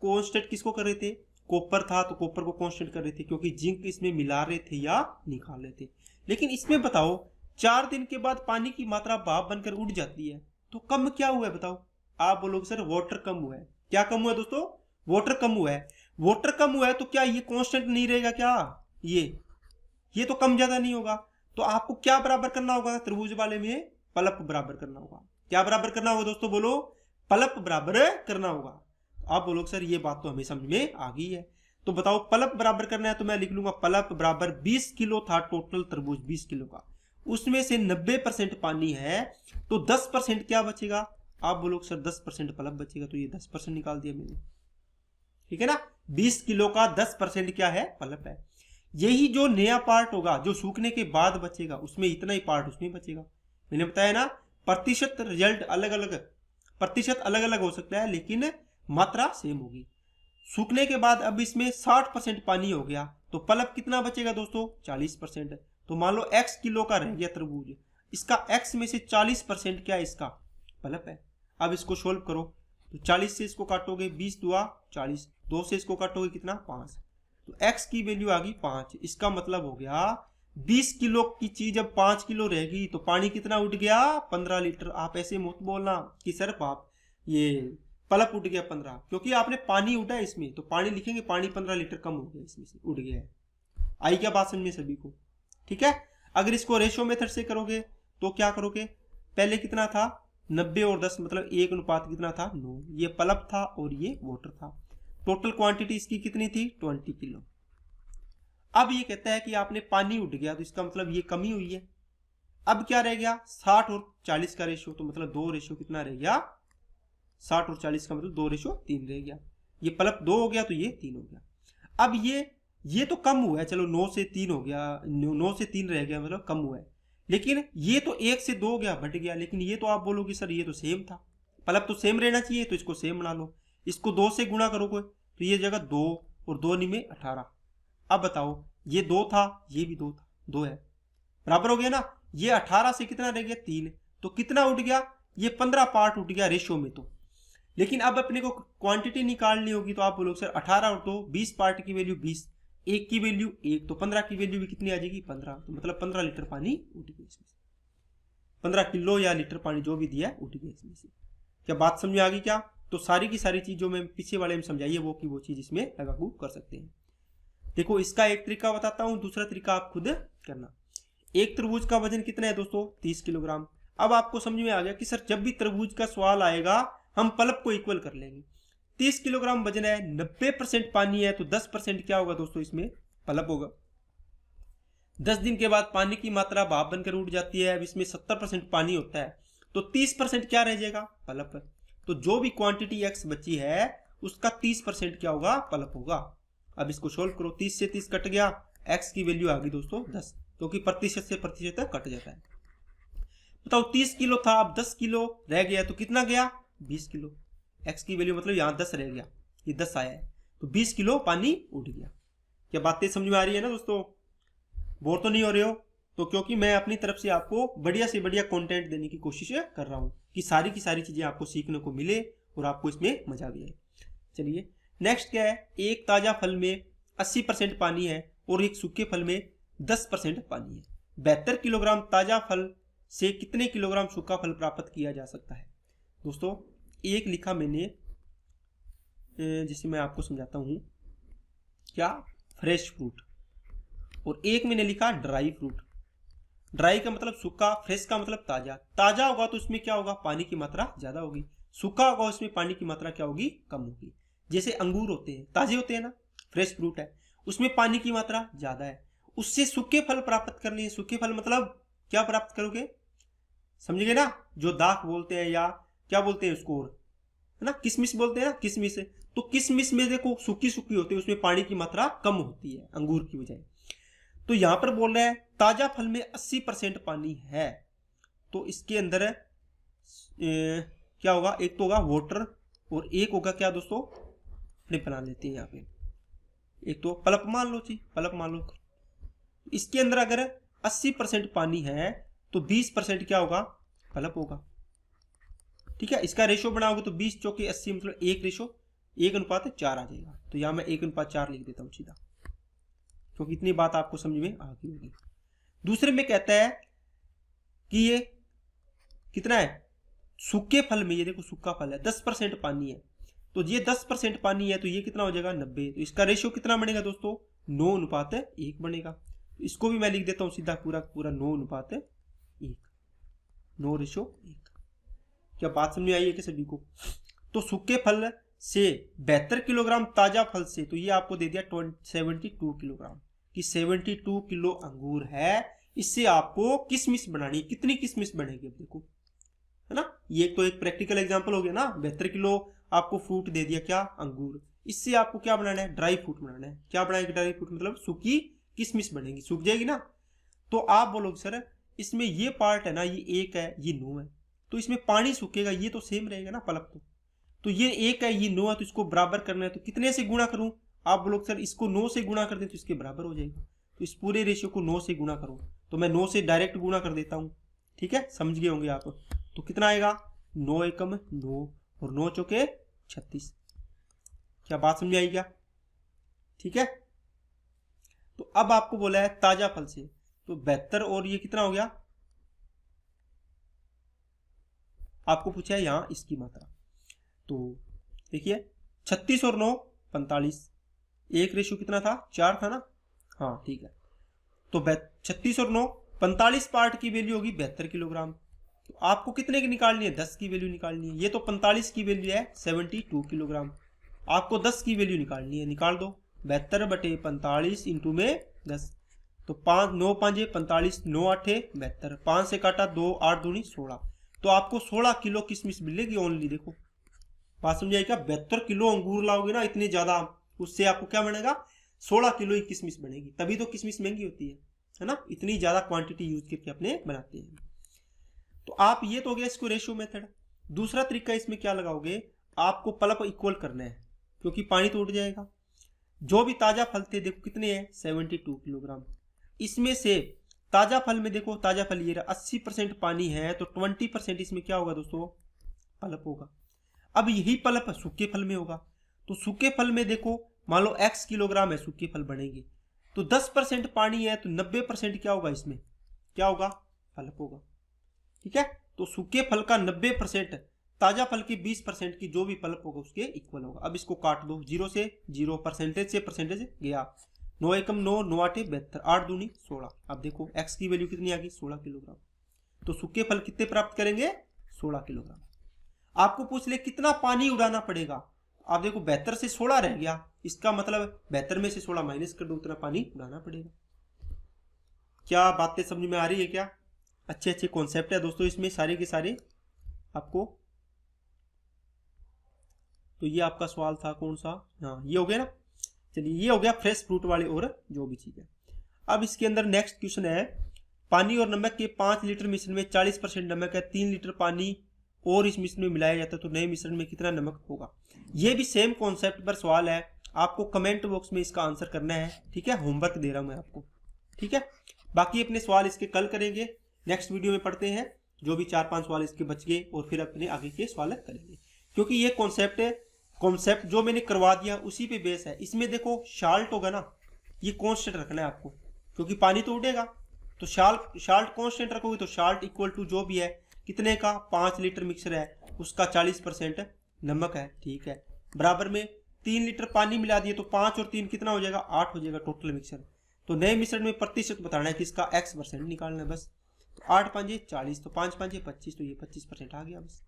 कांस्टेंट किसको कर रहे थे, कॉपर था तो कॉपर को कांस्टेंट कर रहे थे, क्योंकि जिंक इसमें मिला रहे थे या निकाल रहे थे। लेकिन इसमें बताओ 4 दिन के बाद पानी की मात्रा भाप बनकर उड़ जाती है, तो कम क्या हुआ है बताओ, आप बोलोगे सर वाटर कम हुआ है। क्या कम हुआ है दोस्तों? वाटर कम हुआ है। वाटर कम हुआ है तो क्या ये कांस्टेंट नहीं रहेगा क्या? ये तो कम ज्यादा नहीं होगा। तो आपको क्या बराबर करना होगा त्रिभुज वाले में? पलप बराबर करना होगा। क्या बराबर करना होगा दोस्तों? बोलो, पलप बराबर करना होगा। आप बोलोगे सर ये बात तो हमें समझ में आ गई है। तो बताओ पलप बराबर करना है तो मैं लिख लूंगा पलप बराबर 20 किलो था टोटल तरबूज 20 किलो का, उसमें से 90% पानी है तो 10% क्या बचेगा? आप बोलोगे सर 10% पलप बचेगा, तो ये 10% निकाल दिया मैंने। ठीक है ना, 20 किलो का 10% क्या है? पलप है। यही जो नया पार्ट होगा जो सूखने के बाद बचेगा उसमें इतना ही पार्ट उसमें बचेगा। मैंने बताया ना, प्रतिशत रिजल्ट अलग अलग, प्रतिशत अलग अलग हो सकता है लेकिन मात्रा सेम होगी। सूखने के बाद अब इसमें 60% पानी हो गया तो पल्प कितना बचेगा दोस्तों? 40%। तो मान लो x किलो का रह गया तरबूज, इसका x में से 40% क्या है? इसका पल्प है। अब इसको सोल्व करो तो 40 से इसको काटोगे 20 दुआ 40, 2 से इसको काटोगे कितना? 5, तो x की वैल्यू आ गई 5। इसका मतलब हो गया 20 किलो की चीज अब 5 किलो रहेगी तो पानी कितना उठ गया? 15 लीटर। आप ऐसे मत बोलना कि सर आप ये पलप उठ गया 15, क्योंकि आपने पानी उठा है इसमें तो पानी लिखेंगे, पानी 15 लीटर कम हो गया इसमें से, उठ गया है। आई क्या बात समझ में सभी को? ठीक है। अगर इसको रेशो मेथड से करोगे तो क्या करोगे? पहले कितना था? 90 और 10 मतलब 1 अनुपात कितना था? 9। ये पलप था और ये वाटर था। टोटल क्वांटिटी इसकी कितनी थी? 20 किलो। अब ये कहता है कि आपने पानी उठ गया तो इसका मतलब ये कमी हुई है। अब क्या रह गया? 60 और 40 का रेशियो, तो मतलब 2 रेशियो कितना रह गया? 60 और 40 का मतलब 2 रेशियो 3 रह गया। ये पलप 2 हो गया तो ये 3 हो गया। अब ये तो कम हुआ है, चलो 9 से 3 हो गया, 9 से 3 रह गया मतलब कम हुआ है। लेकिन ये तो 1 से 2 गया, बढ़ गया। लेकिन ये तो आप बोलोगे सर ये तो सेम था, पलप तो सेम रहना चाहिए, तो इसको सेम बना लो। इसको 2 से गुणा करोगे तो ये जगह 2 और 2 में 18। अब बताओ ये 2 था, ये भी 2 था, 2 है, बराबर हो गया ना। ये 18 से कितना रह गया? 3। तो कितना उठ गया? ये 15 पार्ट उठ गया रेशियो में। तो लेकिन अब अपने को क्वांटिटी निकालनी होगी तो आप बोलोगे सर 18 और 2 20 पार्ट की वैल्यू 20, 1 की वैल्यू 1, तो 15 की वैल्यू भी कितनी आ जाएगी? 15। तो मतलब 15 लीटर पानी उठ गया इसमें से, 15 किलो या लीटर पानी जो भी दिया उठ गया इसमें से। क्या बात समझ में आ गई क्या? तो सारी की सारी चीज जो मैं पीछे वाले में समझाई है वो की वो चीज इसमें लागू कर सकते हैं। देखो इसका एक तरीका बताता हूं, दूसरा तरीका आप खुद करना। एक तरबूज का वजन कितना है दोस्तों? 30 किलोग्राम। अब आपको समझ में आ गया कि सर जब भी तरबूज का सवाल आएगा हम पल्प को इक्वल कर लेंगे। 30 किलोग्राम वजन है, 90% पानी है तो 10% क्या होगा दोस्तों? इसमें पल्प होगा। 10 दिन के बाद पानी की मात्रा भाप बनकर उठ जाती है। अब इसमें 70% पानी होता है तो 30% क्या रह जाएगा? पल्प। तो जो भी क्वांटिटी x बची है उसका 30% क्या होगा? पल्प होगा। अब इसको सोल्व करो, 30 से 30 कट गया, x की वैल्यू आ गई दोस्तों 10, क्योंकि प्रतिशत से प्रतिशत कट जाता है। बताओ 30 किलो था, अब 10 किलो रह गया तो कितना गया? 20 किलो। x की वैल्यू मतलब यहाँ 10 रह गया, ये 10 आया है तो 20 किलो पानी उठ गया। क्या बातें समझ में आ रही है ना दोस्तों? बोर तो नहीं हो रहे हो? तो क्योंकि मैं अपनी तरफ से आपको बढ़िया से बढ़िया कंटेंट देने की कोशिश कर रहा हूँ कि सारी की सारी चीजें आपको सीखने को मिले और आपको इसमें मजा भी आए। चलिए नेक्स्ट क्या है? एक ताजा फल में 80% पानी है और एक सूखे फल में 10% पानी है। 72 किलोग्राम ताजा फल से कितने किलोग्राम सूखा फल प्राप्त किया जा सकता है? दोस्तों एक लिखा मैंने, जिसे मैं आपको समझाता हूं, क्या? फ्रेश फ्रूट, और एक मैंने लिखा ड्राई फ्रूट। ड्राई का मतलब सूखा, फ्रेश का मतलब ताजा। ताजा होगा तो उसमें क्या होगा? पानी की मात्रा ज्यादा होगी। सूखा होगा उसमें पानी की मात्रा क्या होगी? कम होगी। जैसे अंगूर होते हैं, ताजे होते हैं ना, फ्रेश फ्रूट है, उसमें पानी की मात्रा ज्यादा है। उससे सूखे फल प्राप्त करने हैं। सूखे फल मतलब क्या प्राप्त करोगे? समझिए ना, जो दाख बोलते हैं या क्या बोलते हैं उसको, है ना, किशमिश बोलते हैं ना, किशमिश। तो किशमिश में देखो सूखी सूखी होती है, उसमें पानी की मात्रा कम होती है अंगूर की बजाय। तो यहां पर बोल रहे हैं ताजा फल में 80% पानी है, तो इसके अंदर क्या होगा? एक तो होगा वाटर और एक होगा क्या दोस्तों? अपने बना लेते हैं यहाँ पे, एक तो पल्प मान लो जी, पल्प मान लो। इसके अंदर अगर 80% पानी है तो 20% क्या होगा? पल्प होगा। ठीक है, इसका रेशो बनाओगे तो 20 चौके 80 मतलब 1 अनुपात 4 आ जाएगा। तो यहां मैं 1:4 लिख देता हूं सीधा, क्योंकि इतनी बात आपको समझ में आ गई होगी। दूसरे में कहता है कि ये कितना है? सूखे फल में ये देखो सूखा फल है 10% पानी है, तो ये 10% पानी है तो ये कितना हो जाएगा 90। तो इसका रेशियो कितना बनेगा दोस्तों 9:1 बनेगा। इसको भी मैं लिख देता हूं सीधा पूरा पूरा 9:1, 9:1। क्या बात समझ में आई है कि सभी को? तो सूखे फल से 72 किलोग्राम ताजा फल से, तो ये आपको दे दिया 72 किलोग्राम कि 72 किलो अंगूर है। इससे आपको किशमिश बनानी है, कितनी किशमिश बनेगी अब देखो, है ना। ये तो एक प्रैक्टिकल एग्जांपल हो गया ना। 72 किलो आपको फ्रूट दे दिया, क्या अंगूर। इससे आपको क्या बनाना है, ड्राई फ्रूट बनाना है। क्या बनाएगी ड्राई फ्रूट, मतलब सूखी किशमिश बनेगी, सूख जाएगी ना। तो आप बोलोगे सर इसमें ये पार्ट है ना, ये 1 है ये 9 है, तो इसमें पानी सूखेगा, ये तो सेम रहेगा ना पलप। तो ये 1 है ये 9 है, तो इसको बराबर करना है, तो कितने से गुणा करूं। आप बोलोगे सर इसको 9 से गुणा कर दें तो इसके बराबर हो जाएगा। तो इस पूरे रेशियो को 9 से गुणा करो, तो मैं 9 से डायरेक्ट गुणा कर देता हूं, ठीक है, समझ गए होंगे आप। तो कितना आएगा 9 एकम 9 और 9 चौके 36। क्या बात समझ आई क्या? ठीक है। तो अब आपको बोला है ताजा फल से, तो 72 और ये कितना हो गया, आपको पूछा है यहां इसकी मात्रा। तो देखिए 36 और 9 45, एक रेशियो कितना था 4 था ना, हाँ ठीक है। तो 36 और 9 45 पार्ट की वैल्यू होगी 72 किलोग्राम। तो आपको कितने की निकालनी है, 10 की वैल्यू निकालनी है। ये तो 45 की वैल्यू है 72 किलोग्राम, आपको 10 की वैल्यू निकालनी है, निकाल दो। 72/45 इंटू में 10, तो 5 9 5 45, 9 8 72, 5 से काटा 2 8 दूनी 16, तो आपको 16 किलो किशमिश मिलेगी ओनली। देखो बात समझ आएगा, 72 किलो अंगूर लाओगे ना इतने ज्यादा, उससे आपको क्या बनेगा 16 किलो ही किशमिश बनेगी। तभी तो किशमिश महंगी होती है ना, इतनी ज्यादा क्वांटिटी यूज करके अपने बनाते हैं। तो आप ये तो हो गया इसको रेशियो मेथड। दूसरा तरीका इसमें क्या लगाओगे, आपको पल्प इक्वल करना है, क्योंकि पानी तो उठ जाएगा। जो भी ताजा फल थे देखो कितने हैं 72 किलोग्राम, इसमें से ताजा फल में देखो, ताजा फल ये 80% पानी है, तो 20% इसमें क्या होगा दोस्तों पल्प होगा। अब यही पल्प सूखे फल में होगा, तो सूखे फल में देखो मान लो x किलोग्राम है सूखे फल बनेंगे, तो 10% पानी है, तो 90% क्या होगा इसमें, क्या होगा पल्प होगा, ठीक है। तो सूखे फल का 90%, ताजा फल की 20% की जो भी पल्प होगा उसके इक्वल होगा। अब इसको काट दो, 0 से 0, परसेंटेज से परसेंटेज गया, 9 एकम 9, 9 8 72, 8 दूनी 16। अब देखो x की वैल्यू कितनी आ गई 16 किलोग्राम, तो सूखे फल कितने प्राप्त करेंगे 16 किलोग्राम। आपको पूछ ले कितना पानी उड़ाना पड़ेगा, आप देखो 72 से 16 रह गया, इसका मतलब 72 में से 16 माइनस कर दो, उतना पानी उड़ाना पड़ेगा। क्या बातें समझ में आ रही है क्या? अच्छे अच्छे कॉन्सेप्ट है दोस्तों इसमें सारे के सारे आपको। तो ये आपका सवाल था कौन सा, हाँ ये हो गया ना। चलिए ये हो गया फ्रेश फ्रूट वाले और जो भी चीज है। अब इसके अंदर नेक्स्ट क्वेश्चन है, पानी और नमक के 5 लीटर मिश्रण में 40% नमक है, 3 लीटर पानी और इस मिश्रण में मिलाया जाता है, तो नए मिश्रण में कितना नमक होगा। ये भी सेम कॉन्सेप्ट पर सवाल है, आपको कमेंट बॉक्स में इसका आंसर करना है, ठीक है। होमवर्क दे रहा हूं मैं आपको, ठीक है। बाकी अपने सवाल इसके कल करेंगे, नेक्स्ट वीडियो में पढ़ते हैं, जो भी 4-5 सवाल इसके बच गए, और फिर अपने आगे के सवाल करेंगे। क्योंकि ये कॉन्सेप्ट जो मैंने करवा दिया उसी पे बेस है। इसमें देखो शाल्ट होगा ना, ये कॉन्स्टेंट रखना है आपको, क्योंकि पानी तो उड़ेगा, तो शाल्ट कॉन्स्टेंट रखोगे, तो शाल्ट इक्वल टू जो भी है कितने का 5 लीटर मिक्सर है उसका 40% नमक है, ठीक है। बराबर में 3 लीटर पानी मिला दिए, तो 5 और 3 कितना हो जाएगा 8 हो जाएगा टोटल मिक्सर। तो नए मिश्रण में प्रतिशत बताना है, किसका x% निकालना है बस। तो 8 5 40, तो 5 5 25, तो ये 25% आ गया बस,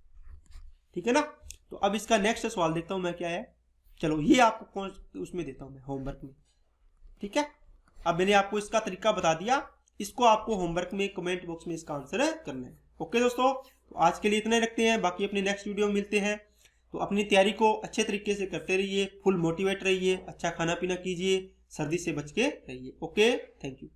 ठीक है ना। तो अब इसका नेक्स्ट सवाल देखता हूं मैं क्या है, चलो ये आपको कौन उसमें देता हूं मैं होमवर्क में, ठीक है। अब मैंने आपको इसका तरीका बता दिया, इसको आपको होमवर्क में कमेंट बॉक्स में इसका आंसर करना है। ओके दोस्तों, तो आज के लिए इतना ही रखते हैं, बाकी अपने नेक्स्ट वीडियो में मिलते हैं। तो अपनी तैयारी को अच्छे तरीके से करते रहिए, फुल मोटिवेट रहिए, अच्छा खाना पीना कीजिए, सर्दी से बच के रहिए। Okay, thank you.